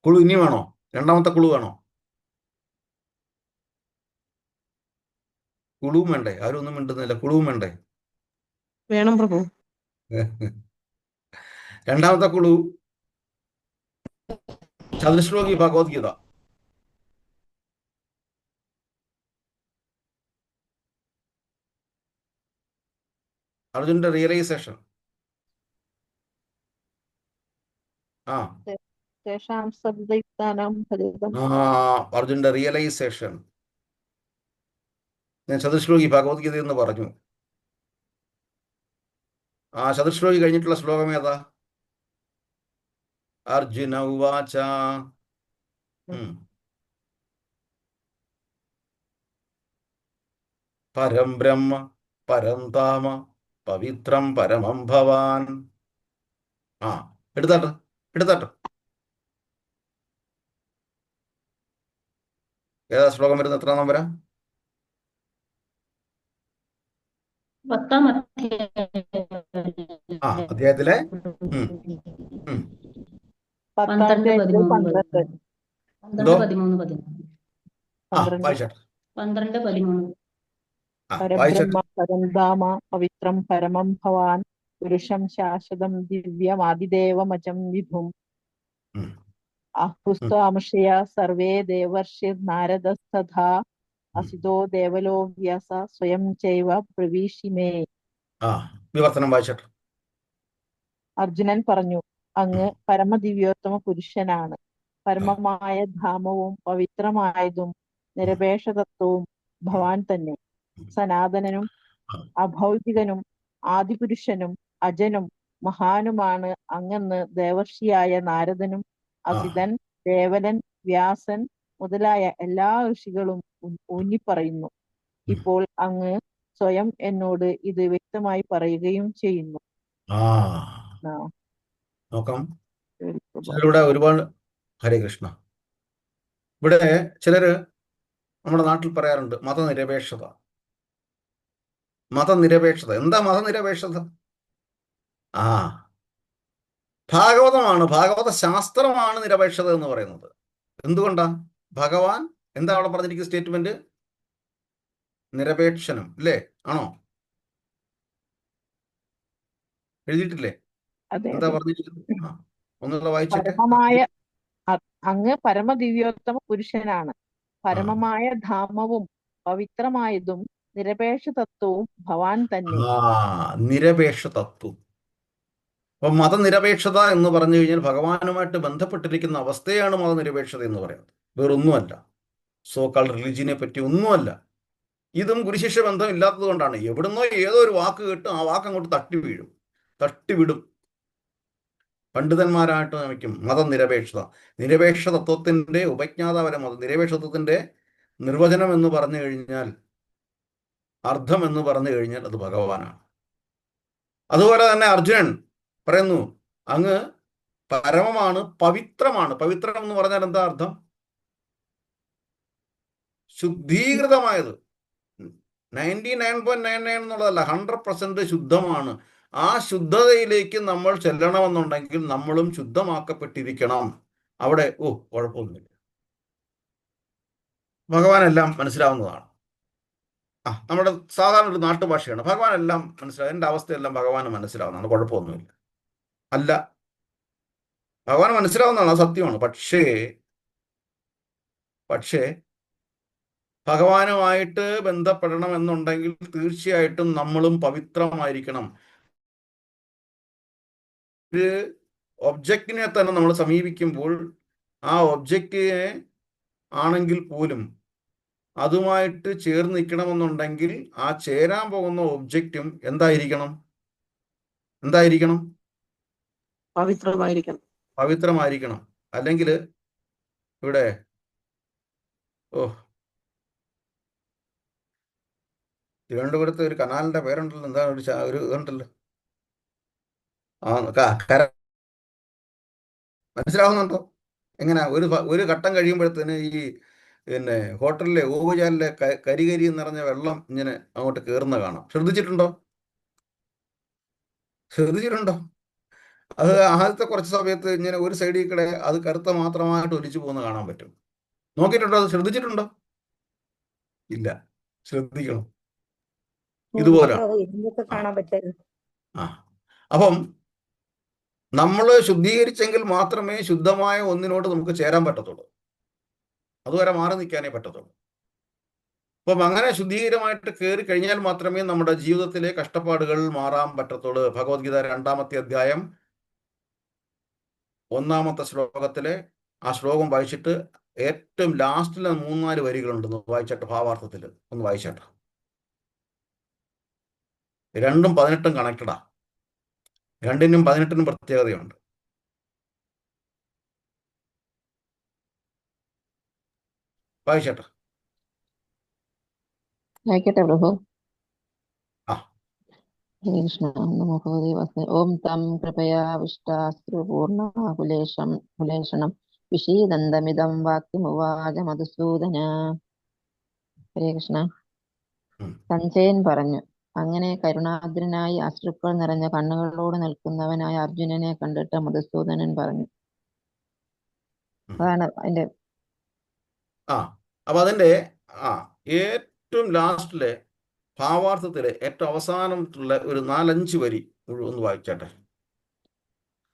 കുളു ഇനി വേണോ? രണ്ടാമത്തെ കുളു വേണോ? കുളുവും വേണ്ടേ? ആരും ഒന്നും മിണ്ടുന്നില്ല. കുളുവും വേണ്ടേ? വേണം പ്രഭു. രണ്ടാമത്തെ കുളു ചതുശ്ലോകി ഭഗവത്ഗീത. അർജുനന്റെ റിയലൈസേഷൻ. ആ തേഷാം സദ്വൈതാനാം ഫലിതം. അർജുനന്റെ റിയലൈസേഷൻ. ഞാൻ ചതുശ്ലോകി ഭഗവത്ഗീത എന്ന് പറഞ്ഞു. ആ ചതുശ്ലോകി കഴിഞ്ഞിട്ടുള്ള ശ്ലോകം ഏതാ? അർജുന ഉവാച. പരം ബ്രഹ്മ പരം താമ പവിത്രം പരമം ഭവാൻ. ആ എടുത്താട്ടെ എടുത്താട്ടെ. ഏതാ ശ്ലോകം വരുന്നത്? എത്ര നമ്പരാ? 10-ാം അധ്യായത്തിലെ 12-13 എന്തോ? 12-13 വായിച്ചാട്ടെ. 12-13 വായിച്ചാട്ടെ. പരബ്രഹ്മ പരംധാമ പവിത്രം പരമം ഭവാൻ പുരുഷം ശാശ്വതം ദിവ്യമാദിദേവമജം വിഭും ആഹുസ്ത്വാമുഷയ സർവേ ദേവർഷിർനാരദസ്തഥാ അസിതോ ദേവലോ വ്യാസ സ്വയം ചൈവ പ്രവീഷിമേ. വിവർത്തനം വായിച്ചാട്ടെ. അർജുനൻ പറഞ്ഞു, അങ്ങ് പരമദിവ്യോത്തമ പുരുഷനാണ്. പരമമായ ധാമവും പവിത്രമായതും നിരപേക്ഷതത്വവും ഭവാൻ തന്നെ. സനാതനനും അഭൗതികനും ആദിപുരുഷനും അജനും മഹാനുമാണ് അങ്ങെന്ന് ദേവർഷിയായ നാരദനും അസിതൻ, ദേവലൻ, വ്യാസൻ മുതലായ എല്ലാ ഋഷികളും ഊന്നിപ്പറയുന്നു. ഇപ്പോൾ അങ്ങ് സ്വയം എന്നോട് ഇത് വ്യക്തമായി പറയുകയും ചെയ്യുന്നു. നോക്കാം. ചിലരുടെ ഒരുപാട് ഹരേ കൃഷ്ണ. ഇവിടെ ചിലര് നമ്മുടെ നാട്ടിൽ പറയാറുണ്ട് മതനിരപേക്ഷത. മതനിരപേക്ഷത എന്താ? മതനിരപേക്ഷത ഭാഗവതമാണ്, ഭാഗവത ശാസ്ത്രമാണ് നിരപേക്ഷത എന്ന് പറയുന്നത്. എന്തുകൊണ്ടാ? ഭഗവാൻ എന്താ അവിടെ പറഞ്ഞിരിക്കുന്ന സ്റ്റേറ്റ്മെന്റ്? നിരപേക്ഷനും അല്ലേ? ആണോ? എഴുതിയിട്ടില്ലേ? എന്താ പറഞ്ഞിരിക്കുന്നത്? ഒന്നുള്ള വായിച്ചിട്ട്. അങ്ങ് പരമദിവ്യോത്തമ പുരുഷനാണ്. പരമമായ ധാമവും പവിത്രമായതും നിരപേക്ഷ തത്വവും ഭവാൻ തന്നെ. നിരപേക്ഷ തത്വം. അപ്പൊ മതനിരപേക്ഷത എന്ന് പറഞ്ഞു കഴിഞ്ഞാൽ ഭഗവാനുമായിട്ട് ബന്ധപ്പെട്ടിരിക്കുന്ന അവസ്ഥയാണ് മതനിരപേക്ഷത എന്ന് പറയുന്നത്. വേറൊന്നുമല്ല. സോ കാൾഡ് റിലിജിയനെ പറ്റി ഒന്നുമല്ല. ഇതും ഗുരുശിഷ്യ ബന്ധം ഇല്ലാത്തത് കൊണ്ടാണ്. എവിടുന്നോ ഏതോ ഒരു വാക്ക് കേട്ട് ആ വാക്ക് അങ്ങോട്ട് തട്ടിവിടും. പണ്ഡിതന്മാരായിട്ട് നമിക്കും മതനിരപേക്ഷത. നിരപേക്ഷ തത്വത്തിന്റെ ഉപജ്ഞാതാവര നിരപേക്ഷ തത്വത്തിന്റെ നിർവചനം എന്ന് പറഞ്ഞു കഴിഞ്ഞാൽ, അർത്ഥം എന്ന് പറഞ്ഞു കഴിഞ്ഞാൽ അത് ഭഗവാനാണ്. അതുപോലെ തന്നെ അർജുനൻ പറയുന്നു, അങ്ങ് പരമമാണ്, പവിത്രമാണ്. പവിത്രം എന്ന് പറഞ്ഞാൽ എന്താ അർത്ഥം? ശുദ്ധീകൃതമായത്. 99.99 എന്നുള്ളതല്ല, 100% ശുദ്ധമാണ്. ആ ശുദ്ധതയിലേക്ക് നമ്മൾ ചെല്ലണമെന്നുണ്ടെങ്കിൽ നമ്മളും ശുദ്ധമാക്കപ്പെട്ടിരിക്കണം. അവിടെ കുഴപ്പമൊന്നുമില്ല. ഭഗവാൻ എല്ലാം മനസ്സിലാവുന്നതാണ്. നമ്മുടെ സാധാരണ ഒരു നാട്ടുഭാഷയാണ്. ഭഗവാൻ എല്ലാം മനസ്സിലാവും. എൻ്റെ അവസ്ഥയെല്ലാം ഭഗവാന് മനസ്സിലാവുന്നതാണ്. കുഴപ്പമൊന്നുമില്ല. അല്ല, ഭഗവാൻ മനസ്സിലാവുന്നതാണ്, സത്യമാണ്. പക്ഷേ ഭഗവാനുമായിട്ട് ബന്ധപ്പെടണം എന്നുണ്ടെങ്കിൽ തീർച്ചയായിട്ടും നമ്മളും പവിത്രമായിരിക്കണം. ഒരു ഒബ്ജക്റ്റിനെ തന്നെ നമ്മൾ സമീപിക്കുമ്പോൾ ആ ഒബ്ജക്റ്റിനെ ആണെങ്കിൽ പോലും അതുമായിട്ട് ചേർന്ന് നിൽക്കണമെന്നുണ്ടെങ്കിൽ ആ ചേരാൻ പോകുന്ന ഒബ്ജക്റ്റും എന്തായിരിക്കണം? എന്തായിരിക്കണം? പവിത്രമായിരിക്കണം. പവിത്രമായിരിക്കണം. അല്ലെങ്കിൽ ഇവിടെ ഓ തിരുവനന്തപുരത്ത് ഒരു കനാലിന്റെ പേരുണ്ടല്ലോ, എന്താ ഒരു ഇതുണ്ടല്ലോ, കര, മനസ്സിലാവുന്നുണ്ടോ? എങ്ങനെ ഒരു ഘട്ടം കഴിയുമ്പോഴത്തേന് ഈ പിന്നെ ഹോട്ടലിലെ ഓവുചാലിലെ കരികരി നിറഞ്ഞ വെള്ളം ഇങ്ങനെ അങ്ങോട്ട് കയറുന്ന കാണാം. ശ്രദ്ധിച്ചിട്ടുണ്ടോ? അത് ആദ്യത്തെ കുറച്ച് സമയത്ത് ഇങ്ങനെ ഒരു സൈഡിൽ കൂടെ അത് കറുത്ത മാത്രമായിട്ട് ഒലിച്ചു പോകുന്ന കാണാൻ പറ്റും. നോക്കിയിട്ടുണ്ടോ? അത് ശ്രദ്ധിച്ചിട്ടുണ്ടോ? ഇല്ല. ശ്രദ്ധിക്കണം. ഇതുപോലെ കാണാൻ പറ്റും. ആ അപ്പം നമ്മൾ ശുദ്ധീകരിച്ചെങ്കിൽ മാത്രമേ ശുദ്ധമായ ഒന്നിനോട് നമുക്ക് ചേരാൻ പറ്റത്തുള്ളൂ. അതുവരെ മാറി നിൽക്കാനേ പറ്റത്തുള്ളൂ. അപ്പം അങ്ങനെ ശുദ്ധീകരമായിട്ട് കയറി കഴിഞ്ഞാൽ മാത്രമേ നമ്മുടെ ജീവിതത്തിലെ കഷ്ടപ്പാടുകൾ മാറാൻ പറ്റത്തുള്ളൂ. ഭഗവത്ഗീത 2-ാമത്തെ അധ്യായം 1-ാമത്തെ ശ്ലോകത്തിലെ ആ ശ്ലോകം വായിച്ചിട്ട് ഏറ്റവും ലാസ്റ്റിലെ 3-4 വരികളുണ്ടെന്ന് വായിച്ചിട്ട് ഭാവാർത്ഥത്തിൽ ഒന്ന് വായിച്ചേട്ട. 2ഉം 18ഉം കണക്റ്റഡാ. 2നും 18നും പ്രത്യേകതയുണ്ട്. വായിച്ചേട്ട. വായിക്കട്ടെ പ്രഭു. ആ ഹരേ കൃഷ്ണ. നമോ ഭഗവതേ വാസുദേവായ. ഓം തം കൃപയാവിഷ്ടാശ്രുപൂർണകുലേഷണം വിഷീദന്തമിദം വാക്യമുവാച മധുസൂദന. ഹരേ കൃഷ്ണ. ഉം. സഞ്ജയൻ പറഞ്ഞു, അങ്ങനെ കരുണാദ്രനായി അശ്രുക്കൾ നിറഞ്ഞ കണ്ണുകളോട് നിൽക്കുന്നവനായ അർജുനനെ കണ്ടിട്ട് മധുസൂദനൻ പറഞ്ഞു. അതാണ് അതിന്റെ അപ്പൊ അതിന്റെ ഏറ്റവും ലാസ്റ്റിലെ ഭാവാർത്ഥത്തിലെ ഏറ്റവും അവസാനത്തുള്ള ഒരു 4-5 വരി ഒന്ന് വായിച്ചാട്ടെ.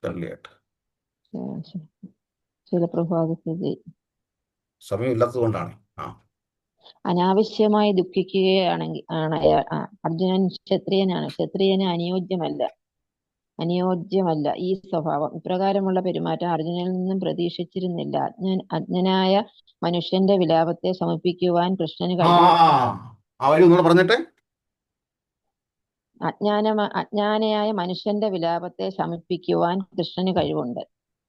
തള്ളിയാട്ടെ. ശീലപ്രഭാതത്തിൽ സമയമില്ലാത്തത് കൊണ്ടാണ്. അനാവശ്യമായി ദുഃഖിക്കുകയാണെങ്കിൽ അർജുനൻ ക്ഷത്രിയനാണ്. ക്ഷത്രിയന് അനുയോജ്യമല്ല ഈ സ്വഭാവം. ഇപ്രകാരമുള്ള പെരുമാറ്റം അർജുനനിൽ നിന്നും പ്രതീക്ഷിച്ചിരുന്നില്ല. അജ്ഞനായ മനുഷ്യന്റെ വിലാപത്തെ ശമിപ്പിക്കുവാൻ കൃഷ്ണന് പറഞ്ഞിട്ടെ. അജ്ഞാനിയായ മനുഷ്യന്റെ വിലാപത്തെ ശമിപ്പിക്കുവാൻ കൃഷ്ണന് കഴിവുണ്ട്.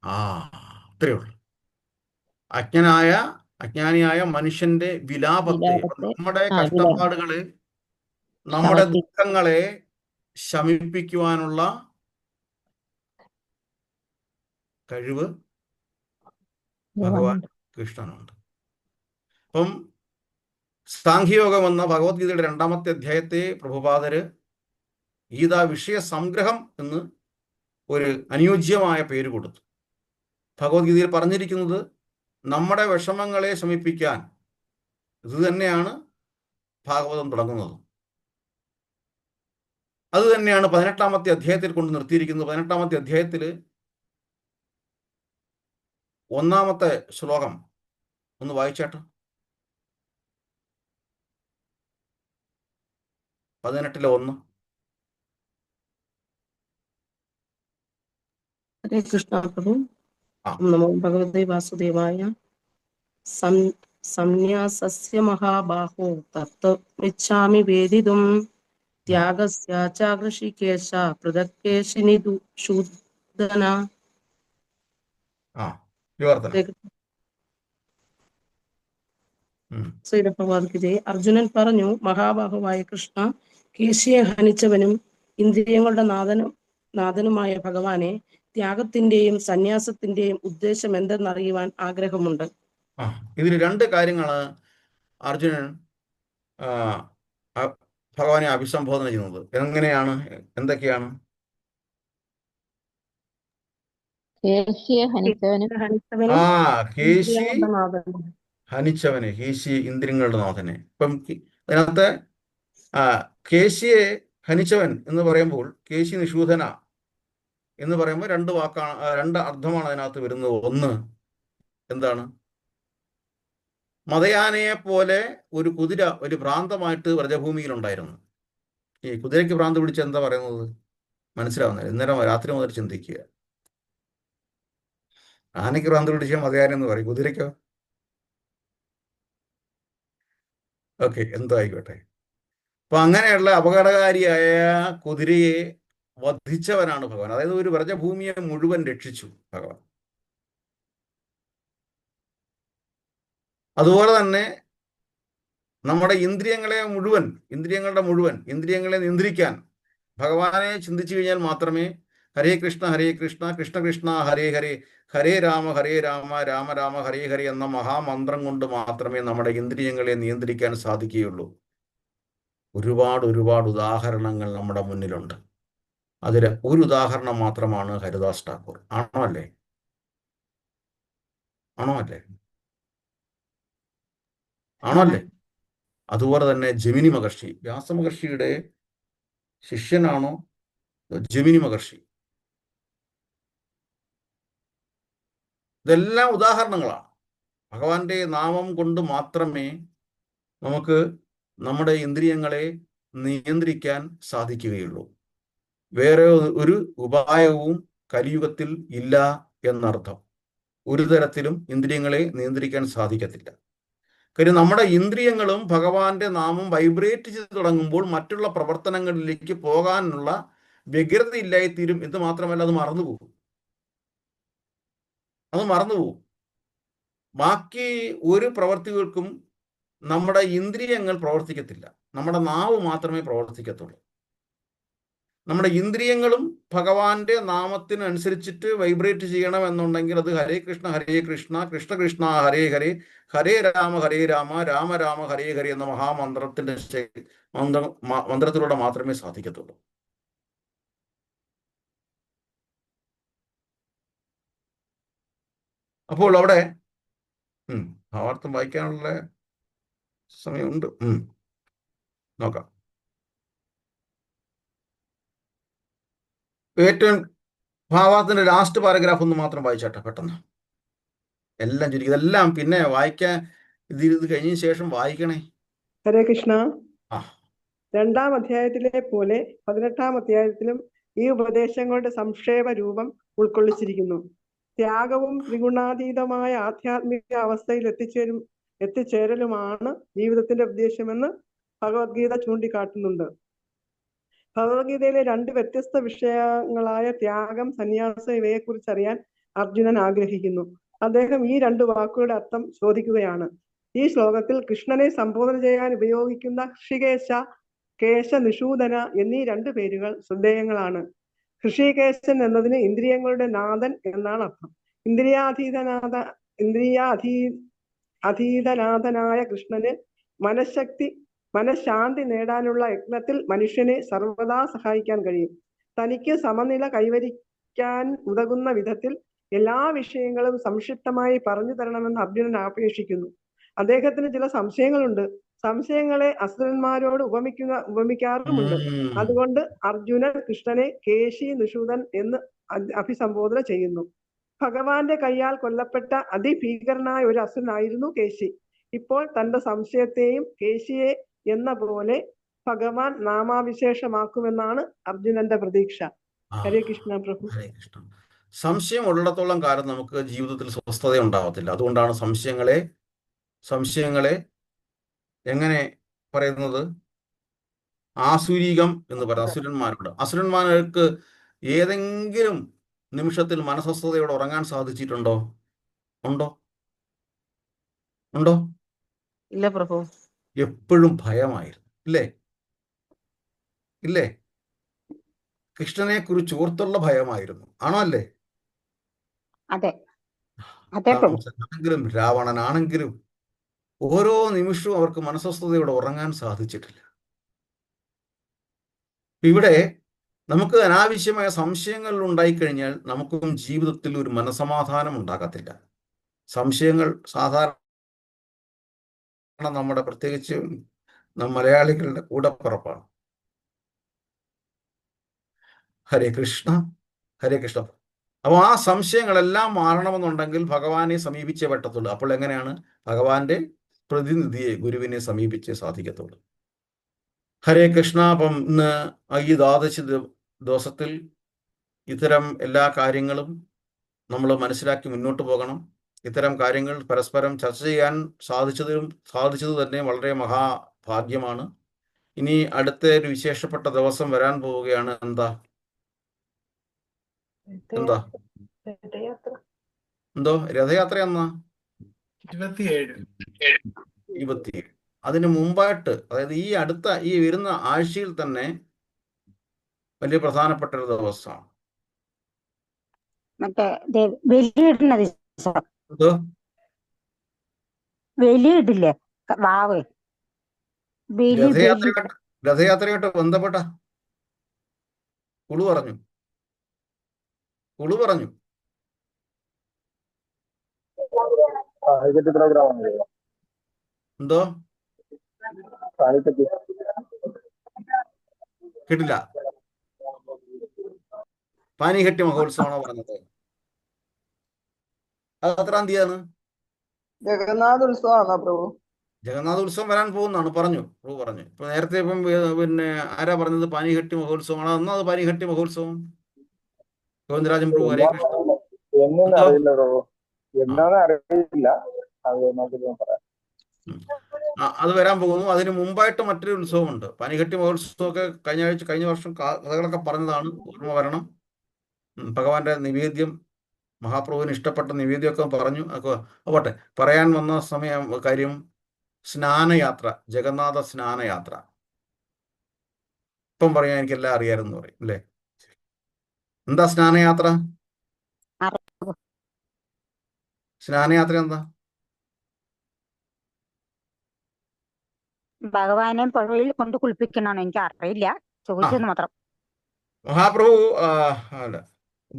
അത്രേ ഉള്ളൂ. അജ്ഞാനിയായ മനുഷ്യന്റെ വിലാപത്തെ, നമ്മുടെ കഷ്ടപ്പാടുകളെ, നമ്മുടെ ദുഃഖങ്ങളെ ശമിപ്പിക്കുവാനുള്ള കഴിവ് ഭഗവാൻ കൃഷ്ണനുണ്ട്. അപ്പം സാഖ്യയോഗം എന്ന ഭഗവത്ഗീതയുടെ 2-ാമത്തെ അധ്യായത്തെ പ്രഭുപാദര് ഗീതാ വിഷയ സംഗ്രഹം എന്ന് ഒരു അനുയോജ്യമായ പേര് കൊടുത്തു. ഭഗവത്ഗീതയിൽ പറഞ്ഞിരിക്കുന്നത് നമ്മുടെ വിഷമങ്ങളെ ശമിപ്പിക്കാൻ ഇത് തന്നെയാണ് ഭാഗവതം തുടങ്ങുന്നത്. അത് തന്നെയാണ് 18-ാമത്തെ അധ്യായത്തിൽ കൊണ്ട് നിർത്തിയിരിക്കുന്നത്. 18-ാമത്തെ അധ്യായത്തിൽ 1-ാമത്തെ ശ്ലോകം ഒന്ന് വായിച്ചാട്ടോ. 18-1. ഹരേ കൃഷ്ണ പ്രഭു. നമോ ഭഗവതേ വാസുദേവായ. സംന്യാസസ്യ മഹാബാഹോ തത്വമിച്ഛാമി വേദിതും ത്യാഗസ്യ ച ഋഷികേശ പൃഥക്കേശിനി ശൂദന. ശ്രീരഭഗവത്ഗീതയെ അർജുനൻ പറഞ്ഞു, മഹാബാഹുവായ കൃഷ്ണ, കേശിയെ ഹനിച്ചവനും ഇന്ദ്രിയങ്ങളുടെ നാഥനുമായ ഭഗവാനെ, ത്യാഗത്തിന്റെയും സന്യാസത്തിന്റെയും ഉദ്ദേശം എന്തെന്നറിയുവാൻ ആഗ്രഹമുണ്ട്. ഇതിൽ 2 കാര്യങ്ങളാണ് അർജുനൻ ഭഗവാനെ അഭിസംബോധന ചെയ്യുന്നത്. എങ്ങനെയാണ്? എന്തൊക്കെയാണ്? കേശി ഹനിച്ചവനെ, കേശി ഇന്ദ്രിയങ്ങളുടെ നാഥനെ. ഇപ്പം അതിനകത്ത് കേശിയെ ഹനിച്ചവൻ എന്ന് പറയുമ്പോൾ കേശി നിഷൂധന എന്ന് പറയുമ്പോൾ 2 അർത്ഥമാണ് അതിനകത്ത് വരുന്നത്. ഒന്ന് എന്താണ്? മതയാനയെ പോലെ ഒരു കുതിര ഒരു ഭ്രാന്തമായിട്ട് വ്രജഭൂമിയിലുണ്ടായിരുന്നു. ഈ കുതിരയ്ക്ക് ഭ്രാന്ത് പിടിച്ച് എന്താ പറയുന്നത് മനസ്സിലാവുന്നില്ല. ഇന്നേരം രാത്രി മുതൽ ചിന്തിക്കുക. ആനയ്ക്ക് ഭ്രാന്ത് പിടിച്ചാൽ മതയാന എന്ന് പറയും, കുതിരയ്ക്കോ? ഓക്കെ, എന്തോ ആയിക്കോട്ടെ. അപ്പൊ അങ്ങനെയുള്ള അപകടകാരിയായ കുതിരയെ വധിച്ചവനാണ് ഭഗവാൻ. അതായത് ഒരു വ്രജഭൂമിയെ മുഴുവൻ രക്ഷിച്ചു ഭഗവാൻ. അതുപോലെ തന്നെ നമ്മുടെ ഇന്ദ്രിയങ്ങളെ നിയന്ത്രിക്കാൻ ഭഗവാനെ ചിന്തിച്ചു കഴിഞ്ഞാൽ മാത്രമേ ഹരേ കൃഷ്ണ കൃഷ്ണ കൃഷ്ണ ഹരേ ഹരേ ഹരേ രാമ രാമ രാമ ഹരേ ഹരേ എന്ന മഹാമന്ത്രം കൊണ്ട് മാത്രമേ നമ്മുടെ ഇന്ദ്രിയങ്ങളെ നിയന്ത്രിക്കാൻ സാധിക്കുകയുള്ളൂ. ഒരുപാട് ഉദാഹരണങ്ങൾ നമ്മുടെ മുന്നിലുണ്ട്. അതിൽ ഒരു ഉദാഹരണം മാത്രമാണ് ഹരിദാസ് ഠാക്കൂർ. ആണോ അല്ലേ? അതുപോലെ തന്നെ ജമിനി മഹർഷി, വ്യാസമഹർഷിയുടെ ശിഷ്യനാണോ ജമിനി മഹർഷി? ഇതെല്ലാം ഉദാഹരണങ്ങളാണ്. ഭഗവാന്റെ നാമം കൊണ്ട് മാത്രമേ നമുക്ക് നമ്മുടെ ഇന്ദ്രിയങ്ങളെ നിയന്ത്രിക്കാൻ സാധിക്കുകയുള്ളൂ. വേറെ ഒരു ഉപായവും കലിയുഗത്തിൽ ഇല്ല എന്നർത്ഥം. ഒരു തരത്തിലും ഇന്ദ്രിയങ്ങളെ നിയന്ത്രിക്കാൻ സാധിക്കത്തില്ല. കാര്യം നമ്മുടെ ഇന്ദ്രിയങ്ങളും ഭഗവാന്റെ നാമം വൈബ്രേറ്റ് ചെയ്ത് തുടങ്ങുമ്പോൾ മറ്റുള്ള പ്രവർത്തനങ്ങളിലേക്ക് പോകാനുള്ള വ്യഗ്രത ഇല്ലായിത്തീരും. ഇത് മാത്രമല്ല, അത് മറന്നുപോകും. ബാക്കി ഒരു പ്രവർത്തികൾക്കും നമ്മുടെ ഇന്ദ്രിയങ്ങൾ പ്രവർത്തിക്കത്തില്ല. നമ്മുടെ നാവ് മാത്രമേ പ്രവർത്തിക്കത്തുള്ളൂ. നമ്മുടെ ഇന്ദ്രിയങ്ങളും ഭഗവാന്റെ നാമത്തിനനുസരിച്ചിട്ട് വൈബ്രേറ്റ് ചെയ്യണം എന്നുണ്ടെങ്കിൽ അത് ഹരേ കൃഷ്ണ കൃഷ്ണ കൃഷ്ണ ഹരേ ഹരേ ഹരേ രാമ രാമ രാമ ഹരേ ഹരേ എന്ന മഹാമന്ത്രത്തിന്റെ മന്ത്രത്തിലൂടെ മാത്രമേ സാധിക്കത്തുള്ളൂ. അപ്പോൾ അവിടെ ഭാവാർത്ഥം വായിക്കാനുള്ള സമയമുണ്ട്. നോക്കാം. ഏറ്റവും ഭാവാർത്ഥത്തിന്റെ ലാസ്റ്റ് പാരഗ്രാഫ് ഒന്ന് മാത്രം വായിച്ചാട്ടെ പെട്ടെന്ന്. എല്ലാം ചുരുക്കി, ഇതെല്ലാം പിന്നെ വായിക്കാൻ ഇത് കഴിഞ്ഞ ശേഷം വായിക്കണേ. ഹരേ കൃഷ്ണ. ആ, 2-ാം അധ്യായത്തിലെ പോലെ 18-ാം അധ്യായത്തിലും ഈ ഉപദേശങ്ങളുടെ സംക്ഷേപ രൂപം ഉൾക്കൊള്ളിച്ചിരിക്കുന്നു. ത്യാഗവും ത്രിഗുണാതീതമായ ആധ്യാത്മിക അവസ്ഥയിൽ എത്തിച്ചേരലുമാണ് ജീവിതത്തിന്റെ ഉദ്ദേശമെന്ന് ഭഗവത്ഗീത ചൂണ്ടിക്കാട്ടുന്നുണ്ട്. ഭഗവത്ഗീതയിലെ 2 വ്യത്യസ്ത വിഷയങ്ങളായ ത്യാഗം, സന്യാസം ഇവയെക്കുറിച്ച് അറിയാൻ അർജുനൻ ആഗ്രഹിക്കുന്നു. അദ്ദേഹം ഈ 2 വാക്കുകളുടെ അർത്ഥം ചോദിക്കുകയാണ്. ഈ ശ്ലോകത്തിൽ കൃഷ്ണനെ സംബോധന ചെയ്യാൻ ഉപയോഗിക്കുന്ന ഹൃഷികേശ, കേശ, നിഷൂദന എന്നീ 2 പേരുകൾ ശ്രദ്ധേയങ്ങളാണ്. ഹൃഷികേശൻ എന്നതിന് ഇന്ദ്രിയങ്ങളുടെ നാഥൻ എന്നാണ് അർത്ഥം. അധീതനാഥനായ കൃഷ്ണന് മനഃശാന്തി നേടാനുള്ള യത്നത്തിൽ മനുഷ്യനെ സർവദാ സഹായിക്കാൻ കഴിയും. തനിക്ക് സമനില കൈവരിക്കാൻ ഉതകുന്ന വിധത്തിൽ എല്ലാ വിഷയങ്ങളും സംക്ഷിപ്തമായി പറഞ്ഞു തരണമെന്ന് അർജുനൻ അപേക്ഷിക്കുന്നു. അദ്ദേഹത്തിന് ചില സംശയങ്ങളുണ്ട്. സംശയങ്ങളെ അസുരന്മാരോട് ഉപമിക്കാറുമുണ്ട്. അതുകൊണ്ട് അർജുനൻ കൃഷ്ണനെ കേശി, നിഷൂദൻ എന്ന് അഭിസംബോധന ചെയ്യുന്നു. ഭഗവാന്റെ കയ്യാൽ കൊല്ലപ്പെട്ട അതിഭീകരനായ ഒരു അസുരനായിരുന്നു കേശി. ഇപ്പോൾ തന്റെ സംശയത്തെയും കേശിയെ എന്ന പോലെ ഭഗവാൻ നാമാവിശേഷമാക്കുമെന്നാണ് അർജുനന്റെ പ്രതീക്ഷ. ഹരേ കൃഷ്ണ പ്രഭു. ഹരേ കൃഷ്ണ. സംശയം ഉള്ളിടത്തോളം കാലം നമുക്ക് ജീവിതത്തിൽ സ്വസ്ഥത ഉണ്ടാവത്തില്ല. അതുകൊണ്ടാണ് സംശയങ്ങളെ എങ്ങനെ പറയുന്നത്? ആസുരീകം എന്ന് പറയുന്നത്. അസുരന്മാർക്ക് ഏതെങ്കിലും നിമിഷത്തിൽ മനസ്വസ്ഥതയോടെ ഉറങ്ങാൻ സാധിച്ചിട്ടുണ്ടോ? ഉണ്ടോ? ഇല്ല പ്രഭു. എപ്പോഴും ഭയമായിരുന്നു. ഇല്ലേ? കൃഷ്ണനെ കുറിച്ച് ഓർത്തുള്ള ഭയമായിരുന്നു. ആണോ അല്ലേ? ആണെങ്കിലും രാവണനാണെങ്കിലും ഓരോ നിമിഷവും അവർക്ക് മനസ്വസ്ഥതയോടെ ഉറങ്ങാൻ സാധിച്ചിട്ടില്ല. ഇവിടെ നമുക്ക് അനാവശ്യമായ സംശയങ്ങൾ ഉണ്ടായിക്കഴിഞ്ഞാൽ നമുക്കും ജീവിതത്തിൽ ഒരു മനസമാധാനം ഉണ്ടാകത്തില്ല. സംശയങ്ങൾ സാധാരണ നമ്മുടെ, പ്രത്യേകിച്ച് മലയാളികളുടെ കൂടപ്പിറപ്പാണ്. ഹരേ കൃഷ്ണ. അപ്പോൾ ആ സംശയങ്ങളെല്ലാം മാറണമെന്നുണ്ടെങ്കിൽ ഭഗവാനെ സമീപിച്ചേ പറ്റത്തുള്ളൂ. അപ്പോൾ എങ്ങനെയാണ്? ഭഗവാന്റെ പ്രതിനിധിയെ, ഗുരുവിനെ സമീപിച്ചേ സാധിക്കത്തുള്ളൂ. ഹരേ കൃഷ്ണ. അപ്പം ഇന്ന് ഈ ദ്വാദശി ദിവസത്തിൽ ഇത്തരം എല്ലാ കാര്യങ്ങളും നമ്മൾ മനസ്സിലാക്കി മുന്നോട്ട് പോകണം. ഇത്തരം കാര്യങ്ങൾ പരസ്പരം ചർച്ച ചെയ്യാൻ സാധിച്ചത് തന്നെ വളരെ മഹാഭാഗ്യമാണ്. ഇനി അടുത്ത ഒരു വിശേഷപ്പെട്ട ദിവസം വരാൻ പോവുകയാണ്. എന്താ? എന്താ രഥയാത്ര എന്തോ രഥയാത്ര എന്നാ 27. 27. അതിന് മുമ്പായിട്ട്, അതായത് ഈ വരുന്ന ആഴ്ചയിൽ തന്നെ വലിയ പ്രധാനപ്പെട്ട ഒരു ദിവസമാണ്. മറ്റേ ബലിയിടുന്ന ദിവസം, എന്തോ ബലിയിടില്ലേ, വാവ്, ബലി രഥയാത്രയായിട്ട് ബന്ധപ്പെട്ട കുളു പറഞ്ഞു എന്തോ കേട്ടില്ല. പാനിഘട്ടി മഹോത്സവമാണോ പറഞ്ഞത്? അത് എത്രാം തീയതിയാണ്? ജഗന്നാഥ ഉത്സവമാണോ പ്രഭു? ജഗന്നാഥ ഉത്സവം വരാൻ പോകുന്നതാണ് പ്രഭു പറഞ്ഞു. ഇപ്പൊ നേരത്തെ പിന്നെ ആരാ പറഞ്ഞത് പാനിഘട്ടി മഹോത്സവമാണ്? എന്നാ അത് പാനിഘട്ടി മഹോത്സവം? ഗോവിന്ദരാജൻ പ്രഭു, ഹരേ കൃഷ്ണ. അത് വരാൻ പോകുന്നു. അതിന് മുമ്പായിട്ട് മറ്റൊരു ഉത്സവമുണ്ട്. പാനിഘട്ടി മഹോത്സവമൊക്കെ കഴിഞ്ഞ വർഷം കഥകളൊക്കെ പറഞ്ഞതാണ്, ഓർമ്മ വരണം. ഭഗവാന്റെ നിവേദ്യം, മഹാപ്രഭുവിന് ഇഷ്ടപ്പെട്ട നിവേദ്യമൊക്കെ പറഞ്ഞു. പോട്ടെ, പറയാൻ വന്ന കാര്യം സ്നാനയാത്ര, ജഗന്നാഥ സ്നാനയാത്ര. ഇപ്പം പറയാൻ എനിക്കെല്ലാം അറിയാമെന്ന് പറയും അല്ലേ? എന്താ സ്നാനയാത്ര? സ്നാനയാത്ര എന്താ? ഭഗവാനെ പുഴയിൽ കൊണ്ട് കുളിപ്പിക്കണോ? എനിക്ക് അറിയില്ല, ചോദിച്ചെന്ന് മാത്രം. മഹാപ്രഭു അല്ല,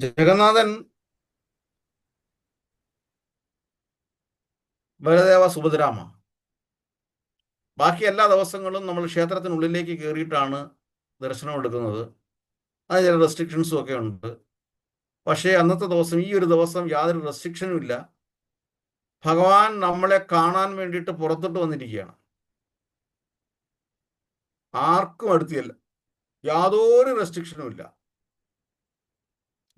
ജഗന്നാഥൻ ബലദേവ സുഭദ്രാമ. ബാക്കി എല്ലാ ദിവസങ്ങളും നമ്മൾ ക്ഷേത്രത്തിനുള്ളിലേക്ക് കയറിയിട്ടാണ് ദർശനം എടുക്കുന്നത്. അത് ചില റെസ്ട്രിക്ഷൻസും ഒക്കെ ഉണ്ട്. പക്ഷേ അന്നത്തെ ദിവസം, ഈ ഒരു ദിവസം യാതൊരു റെസ്ട്രിക്ഷനും ഇല്ല. ഭഗവാൻ നമ്മളെ കാണാൻ വേണ്ടിയിട്ട് പുറത്തോട്ട് വന്നിരിക്കുകയാണ്. ആർക്കും അടുത്തിയല്ല, യാതൊരു റെസ്ട്രിക്ഷനും ഇല്ല.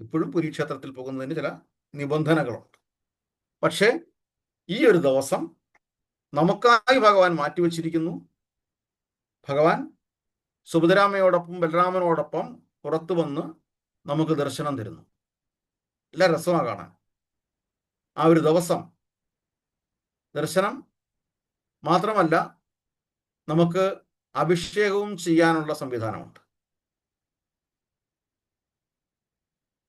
ഇപ്പോഴും പുരീക്ഷേത്രത്തിൽ പോകുന്നതിന് ചില നിബന്ധനകളുണ്ട്. പക്ഷേ ഈ ഒരു ദിവസം നമുക്കായി ഭഗവാൻ മാറ്റിവെച്ചിരിക്കുന്നു. ഭഗവാൻ സുഭദ്രാമയോടൊപ്പം ബലരാമനോടൊപ്പം പുറത്തു വന്ന് നമുക്ക് ദർശനം തരുന്നു. നല്ല രസമാണ് കാണാൻ. ആ ഒരു ദിവസം ദർശനം മാത്രമല്ല, നമുക്ക് അഭിഷേകവും ചെയ്യാനുള്ള സംവിധാനമുണ്ട്.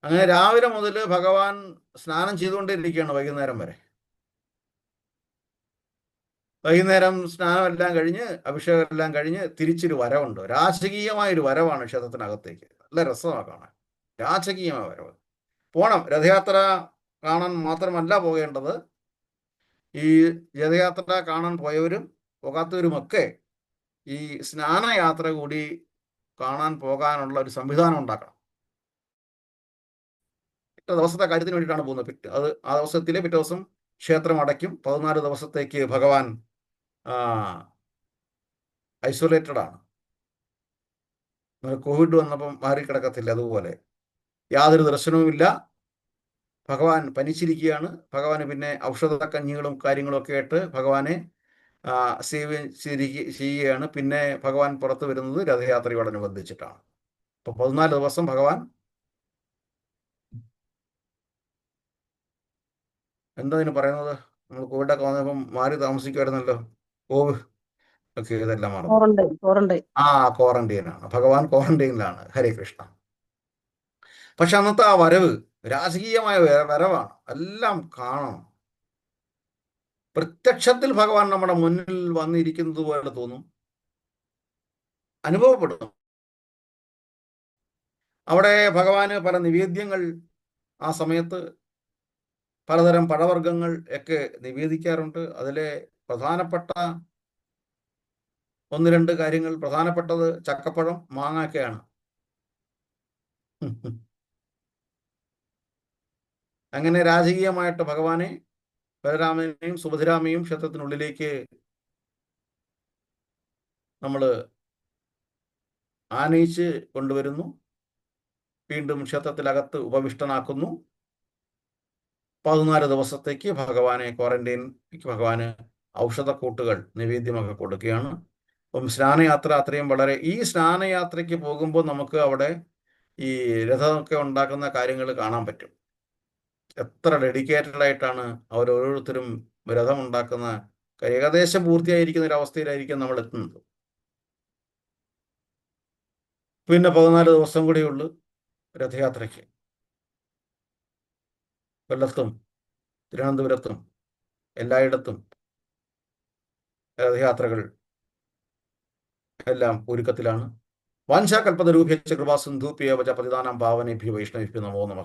അങ്ങനെ രാവിലെ മുതൽ ഭഗവാൻ സ്നാനം ചെയ്തുകൊണ്ടിരിക്കുകയാണ് വൈകുന്നേരം വരെ. വൈകുന്നേരം സ്നാനമെല്ലാം കഴിഞ്ഞ്, അഭിഷേകം എല്ലാം കഴിഞ്ഞ് തിരിച്ചൊരു വരവുണ്ട്. രാജകീയമായൊരു വരവാണ് ക്ഷേത്രത്തിനകത്തേക്ക്. നല്ല രസമാണ് കാണാൻ, രാജകീയമായ വരവ്. പോണം. രഥയാത്ര കാണാൻ മാത്രമല്ല പോകേണ്ടത്, ഈ രഥയാത്ര കാണാൻ പോയവരും പോകാത്തവരുമൊക്കെ ഈ സ്നാനയാത്ര കൂടി കാണാൻ പോകാനുള്ള ഒരു സംവിധാനം ഉണ്ടാക്കണം. പിറ്റേ ദിവസത്തെ കാര്യത്തിന് വേണ്ടിയിട്ടാണ് പോകുന്നത്. ആ ദിവസത്തിലെ പിറ്റേ ദിവസം ക്ഷേത്രം അടയ്ക്കും. 14 ദിവസത്തേക്ക് ഭഗവാൻ ഐസൊലേറ്റഡ് ആണ്. കോവിഡ് വന്നപ്പം മാറിക്കിടക്കത്തില്ല, അതുപോലെ യാതൊരു ദർശനവുമില്ല. ഭഗവാൻ പനിച്ചിരിക്കുകയാണ്. ഭഗവാന് പിന്നെ ഔഷധക്കഞ്ഞികളും കാര്യങ്ങളും ഒക്കെ ആയിട്ട് ഭഗവാനെ സേവ ചെയ്യുകയാണ്. പിന്നെ ഭഗവാൻ പുറത്തു വരുന്നത് രഥയാത്രയോടനുബന്ധിച്ചിട്ടാണ്. അപ്പോൾ 14 ദിവസം ഭഗവാൻ എന്താ ഇതിന് പറയുന്നത്? നമ്മൾ കോവിഡൊക്കെ വന്നപ്പം മാറി താമസിക്കുമായിരുന്നല്ലോ. ഓക്കെ, ഇതെല്ലാം മറന്നു. ക്വാറന്റൈനാണ്. ഭഗവാൻ ക്വാറന്റൈനിലാണ്. ഹരേ കൃഷ്ണ. പക്ഷെ അന്നത്തെ ആ വരവ് രാജകീയമായ വരവാണ്. എല്ലാം കാണണം. പ്രത്യക്ഷത്തിൽ ഭഗവാൻ നമ്മുടെ മുന്നിൽ വന്നിരിക്കുന്നത് പോലെ തോന്നും, അനുഭവപ്പെടുന്നു. അവിടെ ഭഗവാന് പല നിവേദ്യങ്ങൾ, ആ സമയത്ത് പലതരം പഴവർഗ്ഗങ്ങൾ ഒക്കെ നിവേദിക്കാറുണ്ട്. അതിലെ പ്രധാനപ്പെട്ട 1-2 കാര്യങ്ങൾ, പ്രധാനപ്പെട്ടത് ചക്കപ്പഴം, മാങ്ങയൊക്കെയാണ്. അങ്ങനെ രാജകീയമായിട്ട് ഭഗവാനെ, ബലരാമനെയും സുഭദ്രാമയും ക്ഷേത്രത്തിനുള്ളിലേക്ക് നമ്മൾ ആനയിച്ച് കൊണ്ടുവരുന്നു. വീണ്ടും ക്ഷേത്രത്തിലകത്ത് ഉപവിഷ്ടനാക്കുന്നു. 14 ദിവസത്തേക്ക് ഭഗവാനെ ഭഗവാന് ഔഷധക്കൂട്ടുകൾ നിവേദ്യമൊക്കെ കൊടുക്കുകയാണ്. അപ്പം സ്നാനയാത്ര അത്രയും ഈ സ്നാനയാത്രയ്ക്ക് പോകുമ്പോൾ നമുക്ക് അവിടെ ഈ രഥമൊക്കെ ഉണ്ടാക്കുന്ന കാര്യങ്ങൾ കാണാൻ പറ്റും. എത്ര ഡെഡിക്കേറ്റഡ് ആയിട്ടാണ് അവരോരോരുത്തരും രഥം ഉണ്ടാക്കുന്ന ഏകദേശം പൂർത്തിയായിരിക്കുന്ന ഒരു അവസ്ഥയിലായിരിക്കും നമ്മൾ എത്തുന്നത്. പിന്നെ 14 ദിവസം കൂടിയുള്ളൂ രഥയാത്രയ്ക്ക്. കൊല്ലത്തും തിരുവനന്തപുരത്തും എല്ലായിടത്തും രഥയാത്രകൾ എല്ലാം ഒരുക്കത്തിലാണ്. വാഞ്ചാകൽപതരൂഭ്യശ്ച കൃപാസിന്ധുഭ്യോ ച പതിതാനാം പാവനേഭ്യോ വൈഷ്ണവേഭ്യോ നമോ നമഃ.